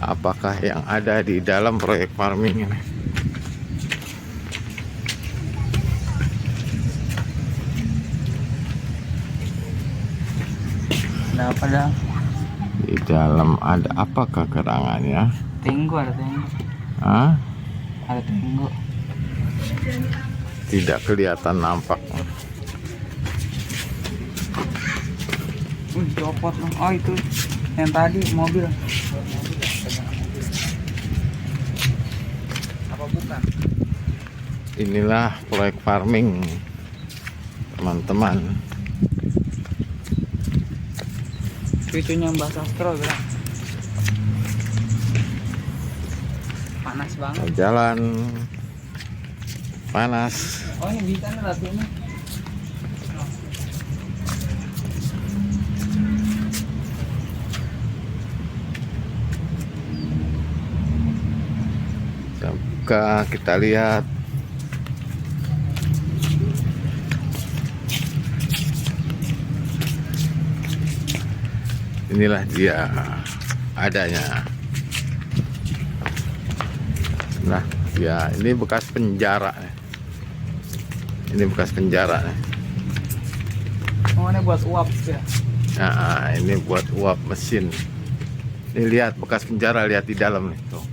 Apakah yang ada di dalam proyek farming ini? Ada apa dah? Di dalam ada apa kekurangannya? Tenggo, ada tenggo. Hah? Ada tenggo. Tidak kelihatan nampak. Copot loh. Oh itu yang tadi mobil. Apa bukan? Inilah proyek farming teman-teman. Itunya Mbak Sastro bilang. Panas banget. Jalan panas. Oh ini bisa nih latihannya. Buka, kita lihat. Inilah dia adanya. Nah, ya ini bekas penjara. Ini bekas penjara. Oh ini buat uap ya. Nah, ini buat uap mesin. Ini lihat bekas penjara, lihat di dalam nih. Tuh.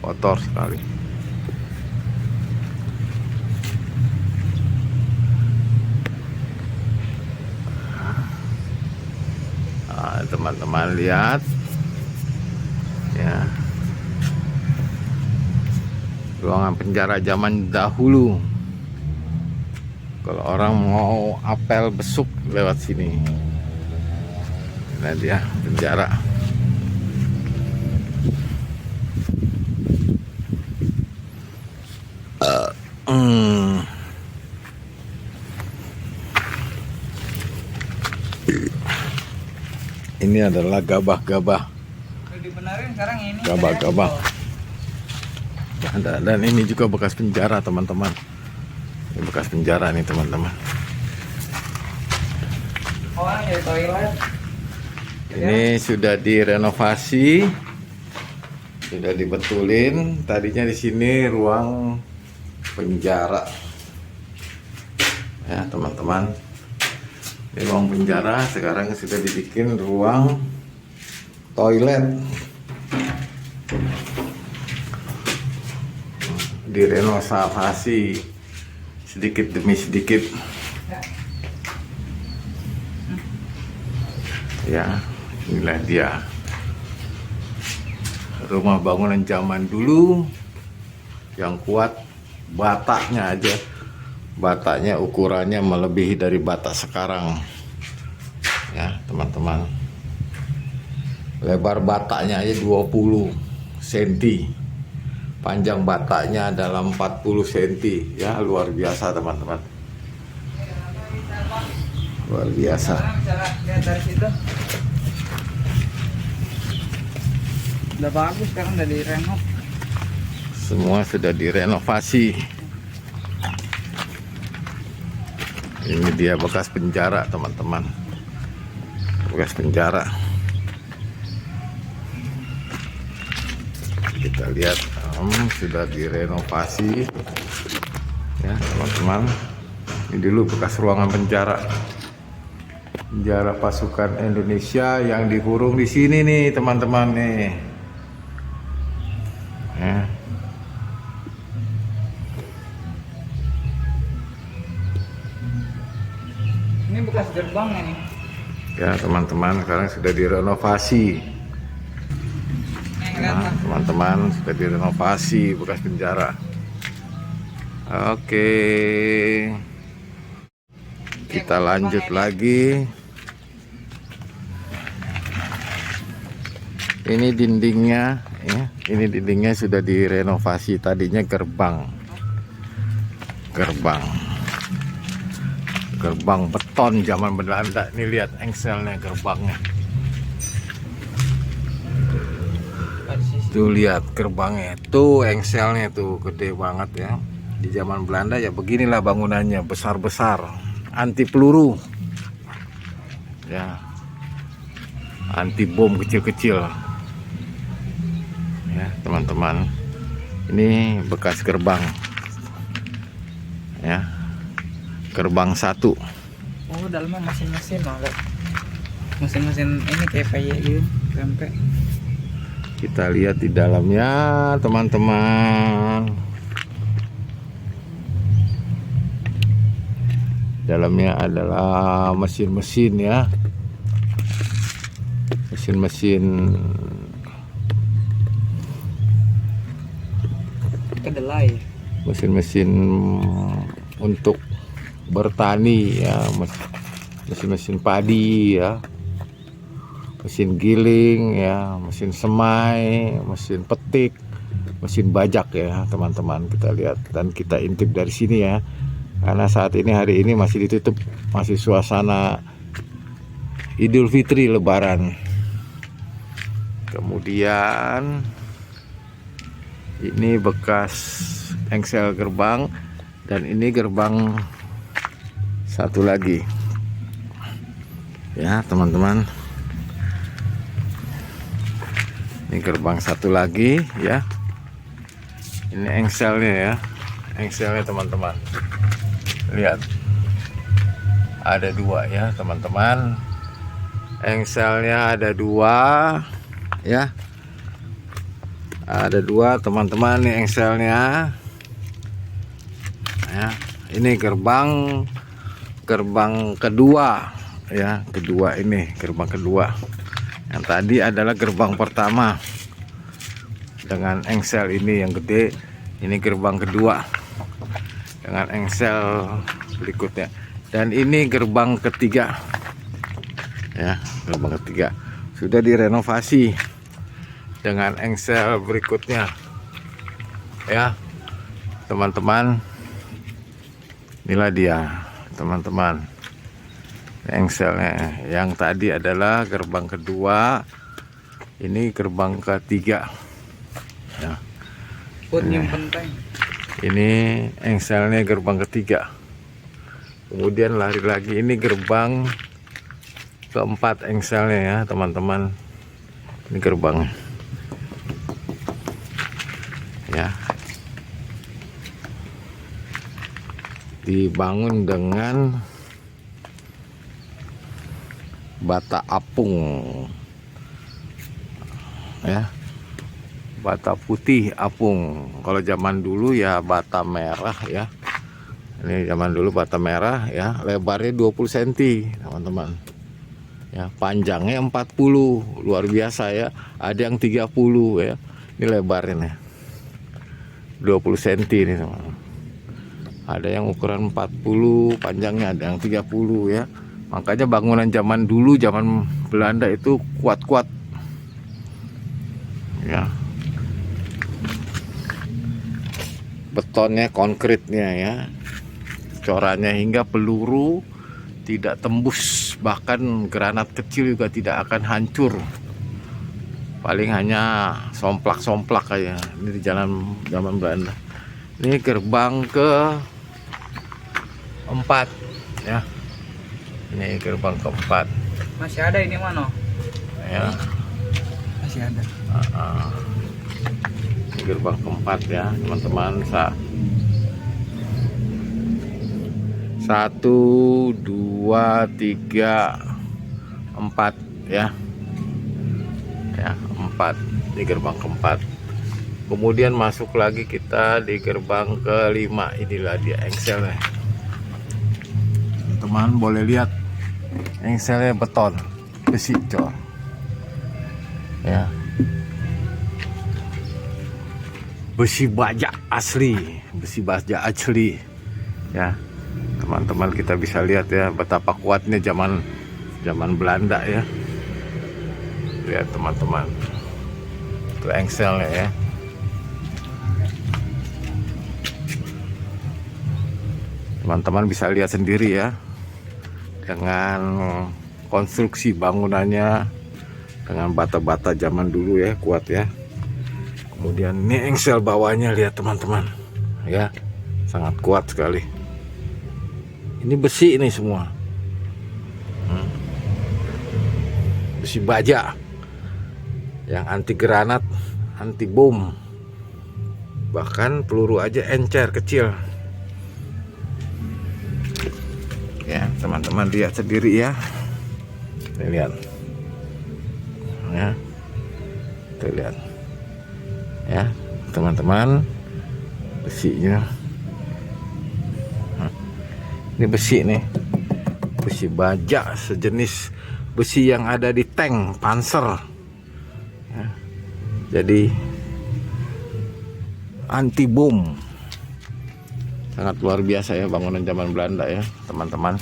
Kotor sekali. Teman-teman lihat ya, ruangan penjara zaman dahulu. Kalau orang mau apel besuk lewat sini. Nah dia penjara. Ini adalah gabah-gabah. Dibenerin sekarang ini. Gabah-gabah. Dan ini juga bekas penjara teman-teman. Ini bekas penjara nih teman-teman. Oh ya toilet. Ini sudah direnovasi, sudah dibetulin. Tadinya di sini ruang penjara. Ya teman-teman. Ini ruang penjara, sekarang sudah dibikin ruang toilet. Direnovasi sedikit demi sedikit. Ya, inilah dia. Rumah bangunan zaman dulu yang kuat, bataknya aja. Bataknya ukurannya melebihi dari batak sekarang. Ya, teman-teman. Lebar bataknya aja 20 cm. Panjang bataknya adalah 40 cm. Ya, luar biasa, teman-teman. Luar biasa. Bisa lihat dari situ. Udah bagus sekarang, udah direnov. Semua sudah direnovasi. Ini dia bekas penjara teman-teman. bekas penjara. Kita lihat sudah direnovasi ya teman-teman. Ini dulu bekas ruangan penjara pasukan Indonesia yang dikurung di sini nih teman-teman nih ya. Ini bekas gerbangnya nih. Ya teman-teman, sekarang sudah direnovasi. Nah, teman-teman sudah direnovasi bekas penjara. Oke, kita lanjut lagi. Ini dindingnya, ya. Ini dindingnya sudah direnovasi. Tadinya gerbang beton zaman Belanda. Ini lihat engselnya gerbangnya. Tuh lihat gerbangnya, tuh engselnya tuh gede banget ya. Di zaman Belanda ya beginilah bangunannya, besar-besar, anti peluru ya, anti bom kecil-kecil ya teman-teman. Ini bekas gerbang ya, gerbang 1. Oh, dalamnya mesin-mesin malah. Mesin-mesin ini kayak gitu, sampai. Kita lihat di dalamnya teman-teman. Dalamnya adalah mesin-mesin ya. Mesin-mesin kedelai. Mesin-mesin untuk bertani ya, mesin-mesin padi ya. Mesin giling ya, mesin semai, mesin petik, mesin bajak ya teman-teman. Kita lihat dan kita intip dari sini ya, karena saat ini hari ini masih ditutup, masih suasana Idul Fitri Lebaran. Kemudian ini bekas engsel gerbang, dan ini gerbang 1 lagi ya teman-teman. Ini gerbang 1 lagi ya. Ini engselnya ya, engselnya teman-teman. Lihat, ada 2 ya teman-teman. Engselnya ada 2 ya. Ada 2 teman-teman nih engselnya. Ya, ini gerbang kedua ya, ini gerbang kedua. Yang tadi adalah gerbang pertama dengan engsel ini yang gede. Ini gerbang kedua dengan engsel berikutnya. Dan ini gerbang ketiga ya, gerbang ketiga sudah direnovasi dengan engsel berikutnya ya teman-teman. Inilah dia teman-teman engselnya. Yang tadi adalah gerbang kedua, ini gerbang ketiga ya. Ini engselnya gerbang ketiga. Kemudian lari lagi, ini gerbang keempat engselnya ya teman-teman. Ini gerbang ya, dibangun dengan bata apung ya, bata putih apung. Kalau zaman dulu ya bata merah ya. Ini zaman dulu bata merah ya, lebarnya 20 cm teman-teman ya, panjangnya 40, luar biasa ya. Ada yang 30 ya, ini lebarnya 20 cm nih teman-teman. Ada yang ukuran 40, panjangnya ada yang 30 ya. Makanya bangunan zaman dulu, zaman Belanda itu kuat-kuat ya. Betonnya, konkretnya ya, corannya hingga peluru tidak tembus, bahkan granat kecil juga tidak akan hancur. Paling hanya somplak-somplak aja. Ini di zaman Belanda. Ini gerbang ke-4 ya. Ini gerbang keempat. Masih ada ini mana? Ya. Masih ada. Ini gerbang keempat ya teman-teman. 1, 2, 3, 4 ya. Ya 4 di gerbang keempat. Kemudian masuk lagi kita di gerbang kelima. Inilah dia engselnya. Teman boleh lihat engselnya beton besi cor ya, besi baja asli ya teman-teman. Kita bisa lihat ya betapa kuatnya zaman Belanda ya. Lihat teman-teman, itu engselnya ya. Teman-teman bisa lihat sendiri ya, dengan konstruksi bangunannya, dengan bata-bata zaman dulu ya, kuat ya. Kemudian ini engsel bawahnya, lihat teman-teman ya, sangat kuat sekali. Ini besi ini semua, besi baja yang anti granat, anti bom, bahkan peluru aja encer kecil. Ya teman-teman lihat sendiri ya, lihat ya, tuh lihat ya teman-teman, besinya. Ini besi nih, besi baja, sejenis besi yang ada di tank Panzer ya. Jadi anti bom, sangat luar biasa ya bangunan zaman Belanda ya teman-teman.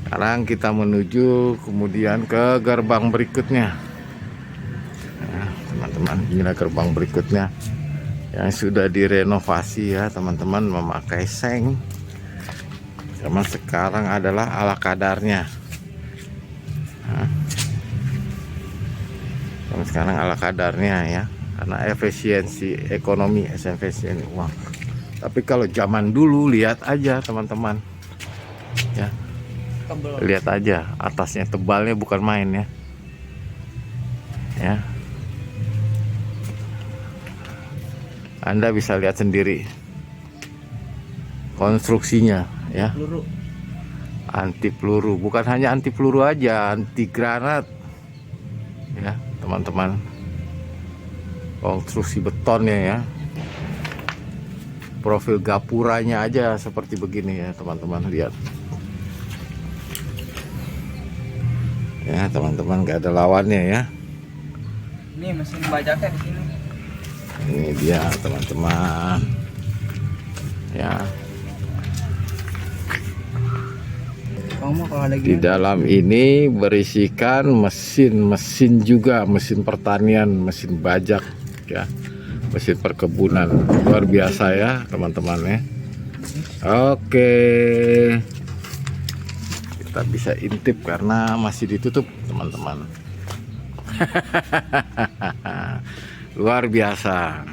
Sekarang kita menuju kemudian ke gerbang berikutnya ya, teman-teman. Inilah gerbang berikutnya yang sudah direnovasi ya teman-teman, memakai seng. Zaman sekarang adalah ala kadarnya. Zaman sekarang ala kadarnya ya, karena efisiensi ekonomi, efisiensi uang. Tapi kalau zaman dulu lihat aja teman-teman ya, lihat aja atasnya tebalnya bukan main ya. Ya, Anda bisa lihat sendiri konstruksinya ya. Peluru. Anti peluru, bukan hanya anti peluru aja, anti granat ya teman-teman. Konstruksi betonnya ya, profil gapuranya aja seperti begini ya teman-teman, lihat ya teman-teman, gak ada lawannya ya. Ini mesin bajaknya di sini. Ini dia teman-teman ya. Kalau lagi Di dalam ini berisikan mesin juga, mesin pertanian, mesin bajak ya, mesin perkebunan. Luar biasa ya teman-teman ya. Oke, kita bisa intip karena masih ditutup teman-teman. Luar biasa.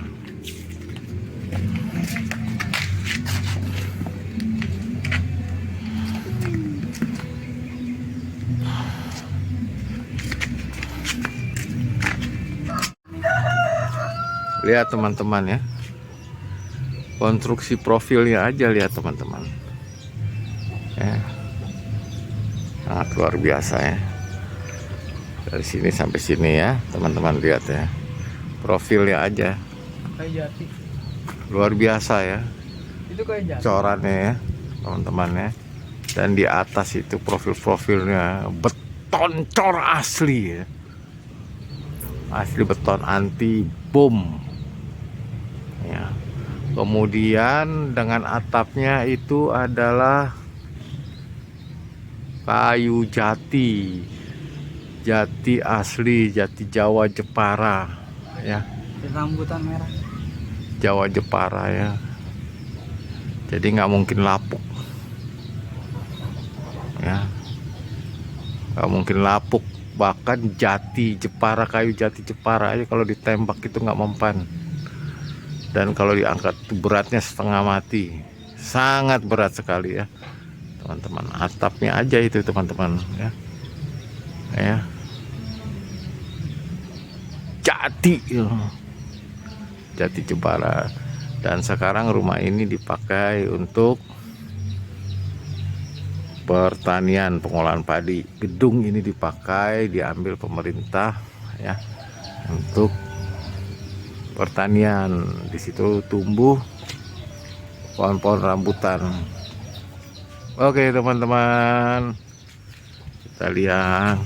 Lihat teman-teman ya, konstruksi profilnya aja, lihat teman-teman ya, sangat luar biasa ya. Dari sini sampai sini ya teman-teman, lihat ya, profilnya aja kayak jati. luar biasa ya, Itu kayak jati. corannya ya teman-teman ya. Dan di atas itu profil-profilnya beton cor asli ya, asli beton anti bom ya. Kemudian dengan atapnya itu adalah kayu jati, jati asli, jati Jawa Jepara ya, Rambutan merah. Jawa Jepara ya. Jadi nggak mungkin lapuk ya, nggak mungkin lapuk. Bahkan jati Jepara, kayu jati Jepara aja kalau ditembak itu nggak mempan. Dan kalau diangkat beratnya setengah mati, sangat berat sekali ya teman-teman. Atapnya aja itu teman-teman ya. Ya. Jati ya. Jati Jepara. Dan sekarang rumah ini dipakai untuk pertanian, pengolahan padi. Gedung ini dipakai, diambil pemerintah ya untuk pertanian. Di situ tumbuh pohon-pohon rambutan. Oke teman-teman, kita lihat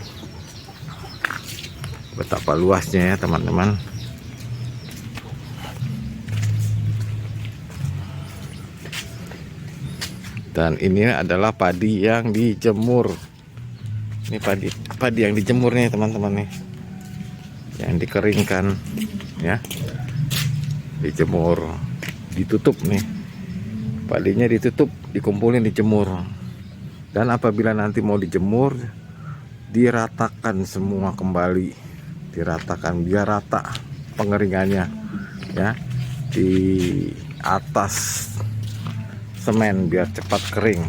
betapa luasnya ya teman-teman. Dan ini adalah padi yang dijemur. Ini padi yang dijemur nih teman-teman nih, yang dikeringkan ya, dijemur, ditutup nih, padinya ditutup, dikumpulin, dijemur. Dan apabila nanti mau dijemur, diratakan semua kembali, diratakan biar rata pengeringannya ya, di atas semen biar cepat kering,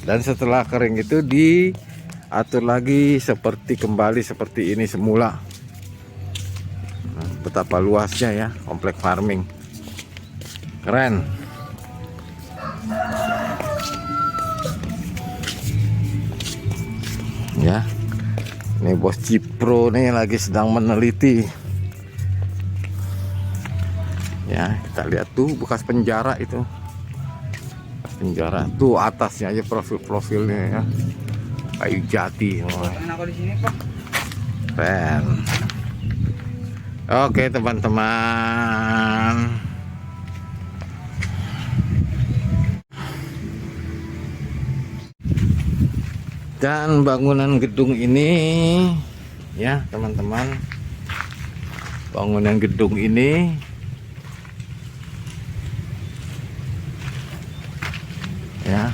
dan setelah kering itu diatur lagi kembali seperti ini semula. Nah, betapa luasnya ya komplek farming, keren ya. Ini bos Cipro nih lagi sedang meneliti ya. Kita lihat tuh bekas penjara itu, penjara tuh atasnya aja profilnya ya, kayu jati. Aku di sini Pak. Keren. Oke teman-teman, dan bangunan gedung ini ya teman-teman, bangunan gedung ini ya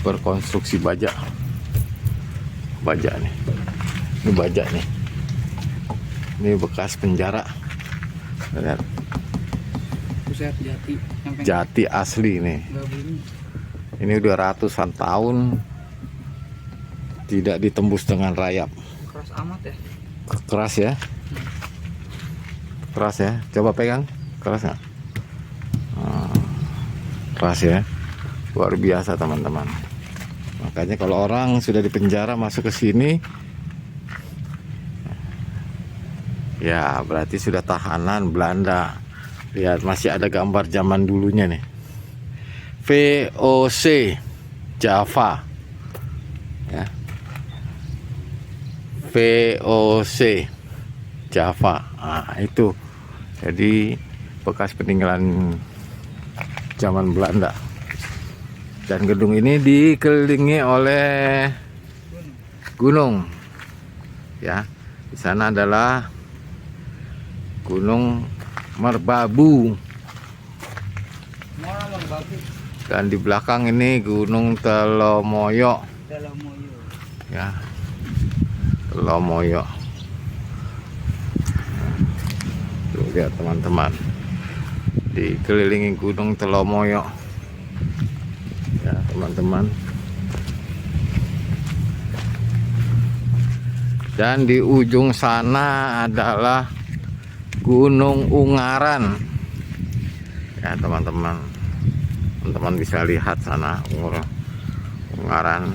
berkonstruksi baja nih, ini baja nih, ini bekas penjara. Lihat, Buset, jati asli nih. Ini udah ratusan tahun tidak ditembus dengan rayap. Keras amat ya. Keras ya, keras ya, coba pegang, keras nggak? Keras ya, luar biasa teman-teman. Makanya kalau orang sudah dipenjara masuk ke sini, ya berarti sudah tahanan Belanda. Lihat, masih ada gambar zaman dulunya nih, VOC Java ya, VOC Java. Nah, itu jadi bekas peninggalan zaman Belanda. Dan gedung ini dikelilingi oleh gunung ya. Di sana adalah Gunung Merbabu, dan di belakang ini Gunung Telomoyo ya, Telomoyo. Tuh lihat teman-teman, dikelilingi Gunung Telomoyo ya teman-teman. Dan di ujung sana adalah Gunung Ungaran ya teman-teman. Teman-teman bisa lihat sana Ungaran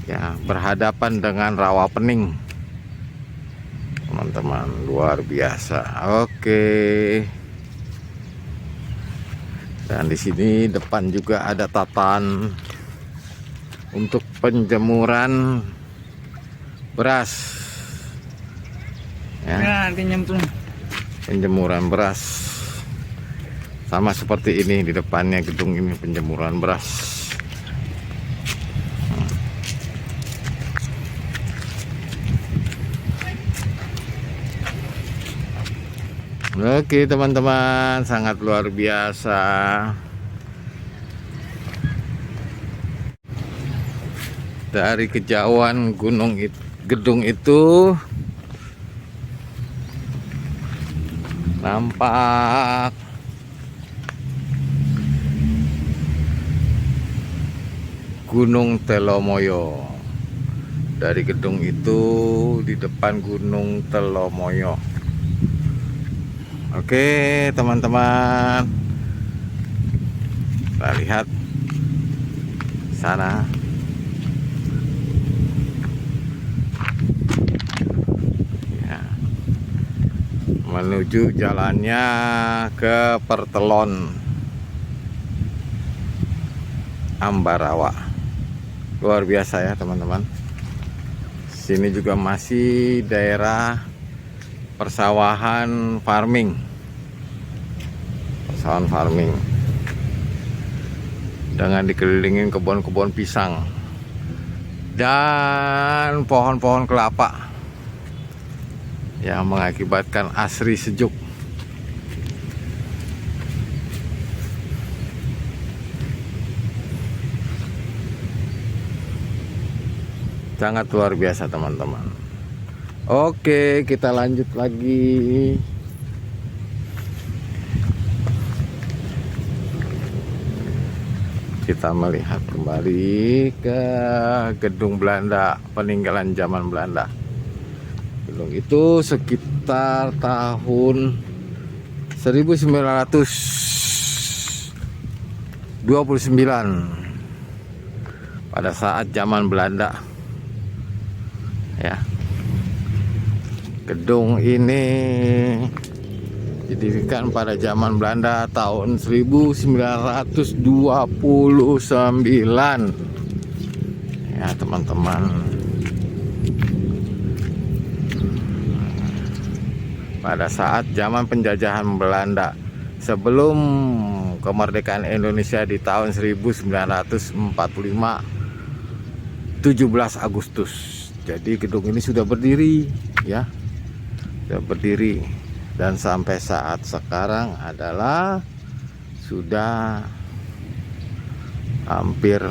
ya, berhadapan dengan Rawapening teman-teman, luar biasa. Oke. Dan di sini depan juga ada tatan untuk penjemuran beras ya. Nanti nyemplung. Penjemuran beras sama seperti ini, di depannya gedung ini penjemuran beras. Oke teman-teman, sangat luar biasa. Dari kejauhan gedung itu nampak Gunung Telomoyo. Dari gedung itu di depan Gunung Telomoyo. Oke teman-teman, kita lihat sana. Ya, menuju jalannya ke Pertelon Ambarawa. Luar biasa ya teman-teman. Sini juga masih daerah persawahan farming. Persawahan farming. Dengan dikelilingin kebun-kebun pisang dan pohon-pohon kelapa yang mengakibatkan asri sejuk. Sangat luar biasa teman-teman. Oke, kita lanjut lagi. Kita melihat kembali ke gedung Belanda, peninggalan zaman Belanda. Gedung itu sekitar tahun 1929 pada saat zaman Belanda. Ya, gedung ini didirikan pada zaman Belanda tahun 1929. Ya teman-teman, pada saat zaman penjajahan Belanda sebelum kemerdekaan Indonesia di tahun 1945, 17 Agustus. Jadi gedung ini sudah berdiri, ya, sudah berdiri, dan sampai saat sekarang adalah sudah hampir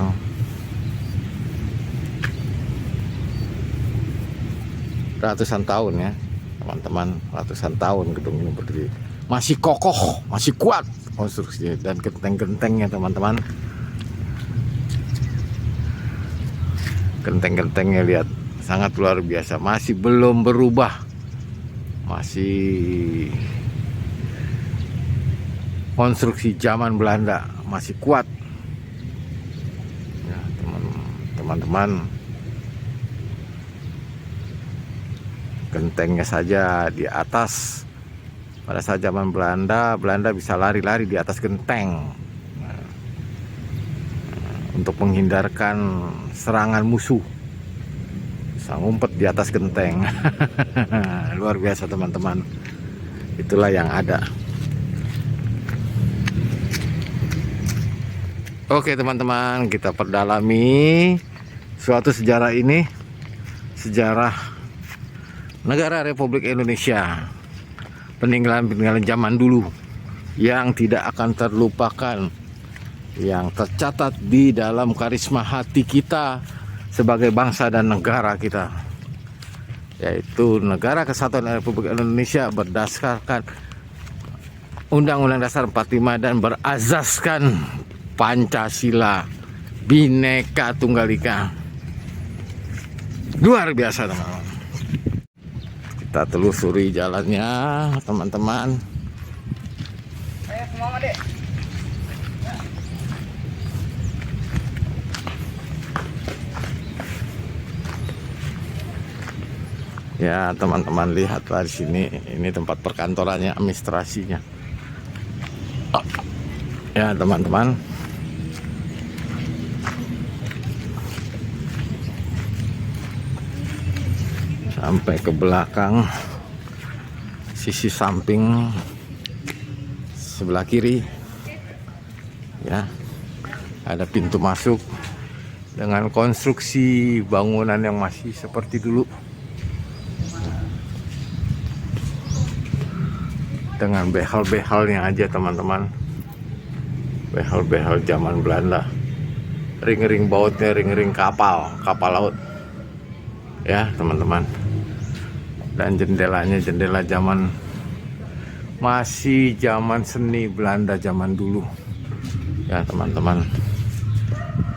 ratusan tahun ya, teman-teman, ratusan tahun gedung ini berdiri, masih kokoh, masih kuat konstruksinya dan genteng-gentengnya teman-teman. Genteng-gentengnya lihat, sangat luar biasa, masih belum berubah, masih konstruksi zaman Belanda, masih kuat ya teman-teman. Gentengnya saja di atas, pada saat zaman Belanda bisa lari-lari di atas genteng untuk menghindarkan serangan musuh. Bisa ngumpet di atas genteng. Luar biasa teman-teman. Itulah yang ada. Oke teman-teman, kita perdalami suatu sejarah ini. Sejarah negara Republik Indonesia, peninggalan-peninggalan zaman dulu yang tidak akan terlupakan, yang tercatat di dalam karisma hati kita sebagai bangsa dan negara kita, yaitu Negara Kesatuan Republik Indonesia berdasarkan Undang-Undang Dasar 45 dan berazaskan Pancasila Bhinneka Tunggal Ika. Luar biasa teman-teman. Kita telusuri jalannya teman-teman. Ayo semua Dek. Ya teman-teman, lihatlah di sini, ini tempat perkantorannya, administrasinya. Ya teman-teman, sampai ke belakang sisi samping sebelah kiri, ya ada pintu masuk dengan konstruksi bangunan yang masih seperti dulu, dengan behel-behelnya aja teman-teman, behel-behel zaman Belanda, ring-ring bautnya, ring-ring kapal laut ya teman-teman. Dan jendelanya jendela zaman, masih zaman seni Belanda zaman dulu ya teman-teman.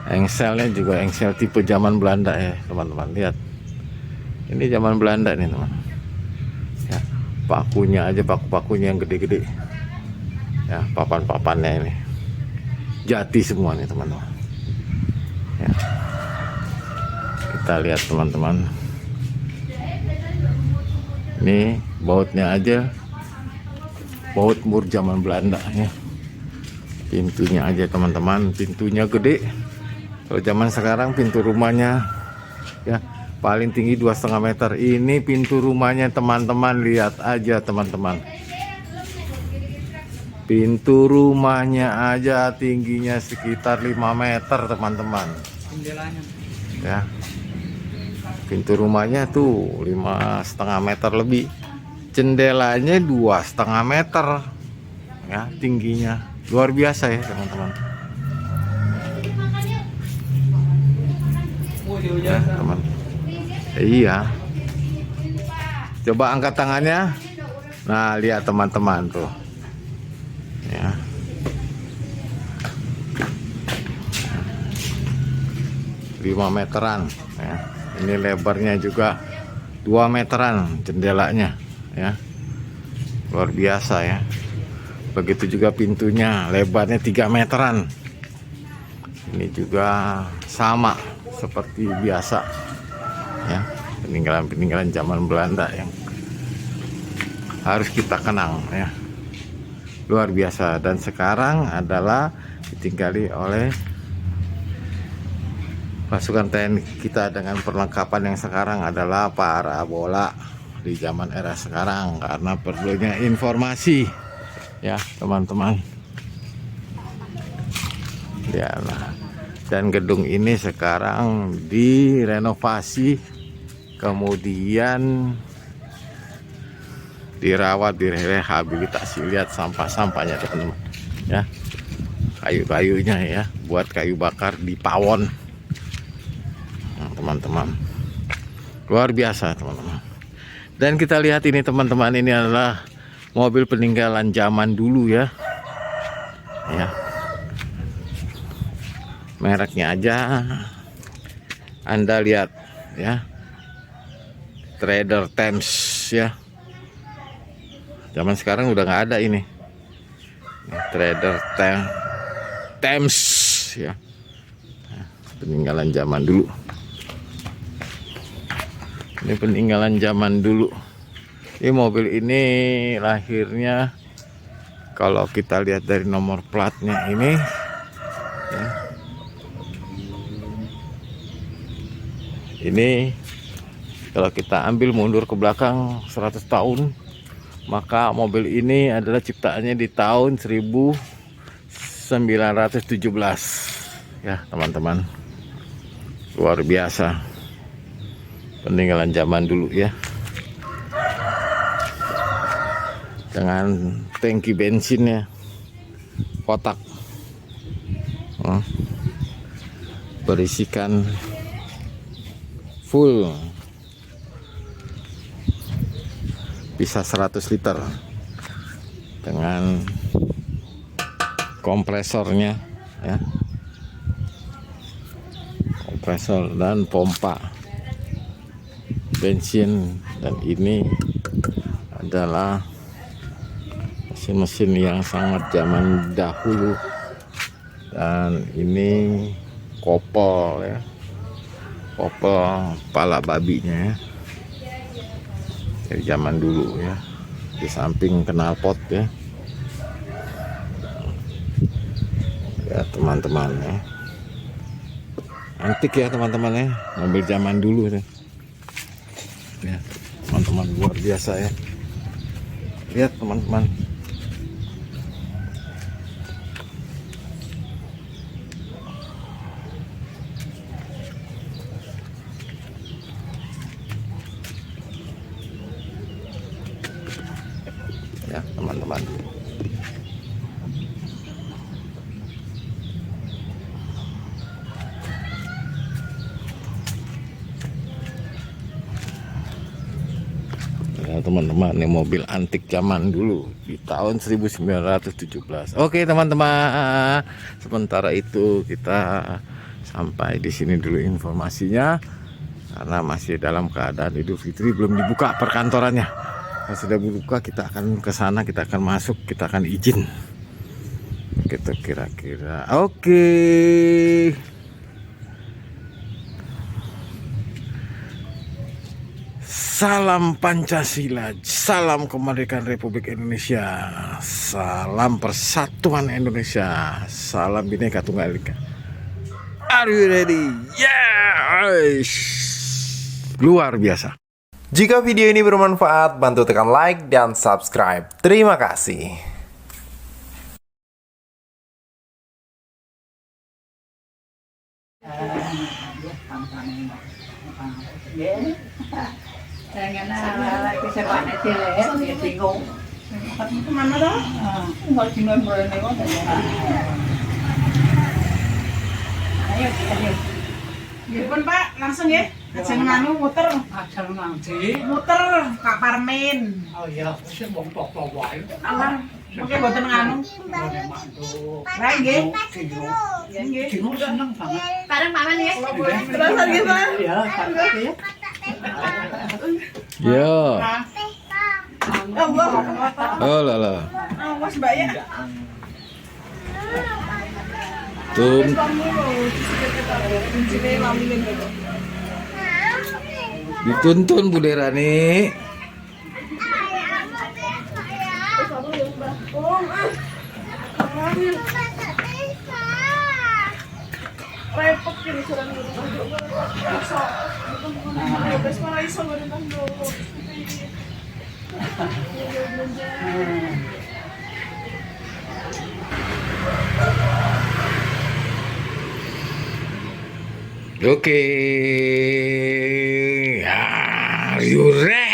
Engselnya juga engsel tipe zaman Belanda ya teman-teman. Lihat, ini zaman Belanda nih teman ya. Pakunya aja, paku-pakunya yang gede-gede ya, papan-papannya ini jati semua nih teman-teman ya. Kita lihat teman-teman, ini bautnya aja baut mur zaman Belanda ya. Pintunya aja teman-teman, pintunya gede. Kalau zaman sekarang pintu rumahnya ya paling tinggi 2,5 meter. Ini pintu rumahnya teman-teman, lihat aja teman-teman. Pintu rumahnya aja tingginya sekitar 5 meter teman-teman. Jendelanya. Ya. Pintu rumahnya tuh 5,5 meter lebih. Jendelanya 2,5 meter. Ya, tingginya. Luar biasa ya teman-teman. Ya, teman. Iya. Coba angkat tangannya. Nah, lihat teman-teman tuh. Ya. 5 meteran ya. Ini lebarnya juga 2 meteran jendelanya ya. Luar biasa ya. Begitu juga pintunya, lebarnya 3 meteran. Ini juga sama seperti biasa ya, peninggalan-peninggalan zaman Belanda yang harus kita kenang ya. Luar biasa. Dan sekarang adalah ditinggali oleh pasukan TNI kita dengan perlengkapan yang sekarang adalah parabola di zaman era sekarang, karena perlunya informasi ya teman-teman ya. Dan gedung ini sekarang direnovasi, kemudian dirawat, direhabilitasi. Lihat sampah-sampahnya teman-teman ya, kayu-kayunya ya, buat kayu bakar di pawon. Nah, teman-teman, luar biasa teman-teman. Dan kita lihat ini teman-teman, ini adalah mobil peninggalan zaman dulu ya. Ya. Mereknya aja Anda lihat ya, Trader Thames ya. Zaman sekarang udah nggak ada ini. Trader Thames ya. Peninggalan zaman dulu. Ini peninggalan zaman dulu. Ini mobil ini lahirnya, kalau kita lihat dari nomor platnya ini ya, ini kalau kita ambil mundur ke belakang 100 tahun, maka mobil ini adalah ciptaannya di tahun 1917 ya teman-teman. Luar biasa, peninggalan zaman dulu ya, dengan tangki bensinnya kotak berisikan full, bisa 100 liter dengan kompresornya ya, kompresor dan pompa bensin. Dan ini adalah mesin-mesin yang sangat zaman dahulu. Dan ini kopel ya, kopel kepala babinya ya, dari zaman dulu ya. Di samping knalpot ya, ya teman-teman ya. Antik ya teman-teman ya, mobil zaman dulu ya teman-teman. Luar biasa ya, lihat teman-teman. Ya teman-teman, ya teman-teman, ini mobil antik zaman dulu di tahun 1917. Oke teman-teman, sementara itu kita Sampai di sini dulu informasinya, karena masih dalam keadaan Idul Fitri, belum dibuka perkantorannya. Kalau sudah dibuka kita akan ke sana, kita akan masuk, kita akan izin. Gitu kira-kira. Oke. Salam Pancasila, salam kemerdekaan Republik Indonesia, salam persatuan Indonesia, salam Bhinneka Tunggal Ika. Are you ready? Yes! Luar biasa. Jika video ini bermanfaat, bantu tekan like dan subscribe. Terima kasih. Kemana dah? Enggak cuma boleh lewat aja. Ayo, ayo. Gimana Pak? Langsung ya? Ajeng nganu muter. Ajeng nanti. Muter Kak Parmin. Oh iya, sing wong tok-tok wae. Alah, mungkin boten nganu. Lah nggih. Nggih. Dino seneng banget. Bareng paman ya. Terus lagi Pak. Iya, santai ya. Yo. Allah. Oh lala. Awas Mbak ya. Tum. Dituntun Bude Rani. Repot kiri suran bisa. Bes para iso ngono Oke. Are you ready?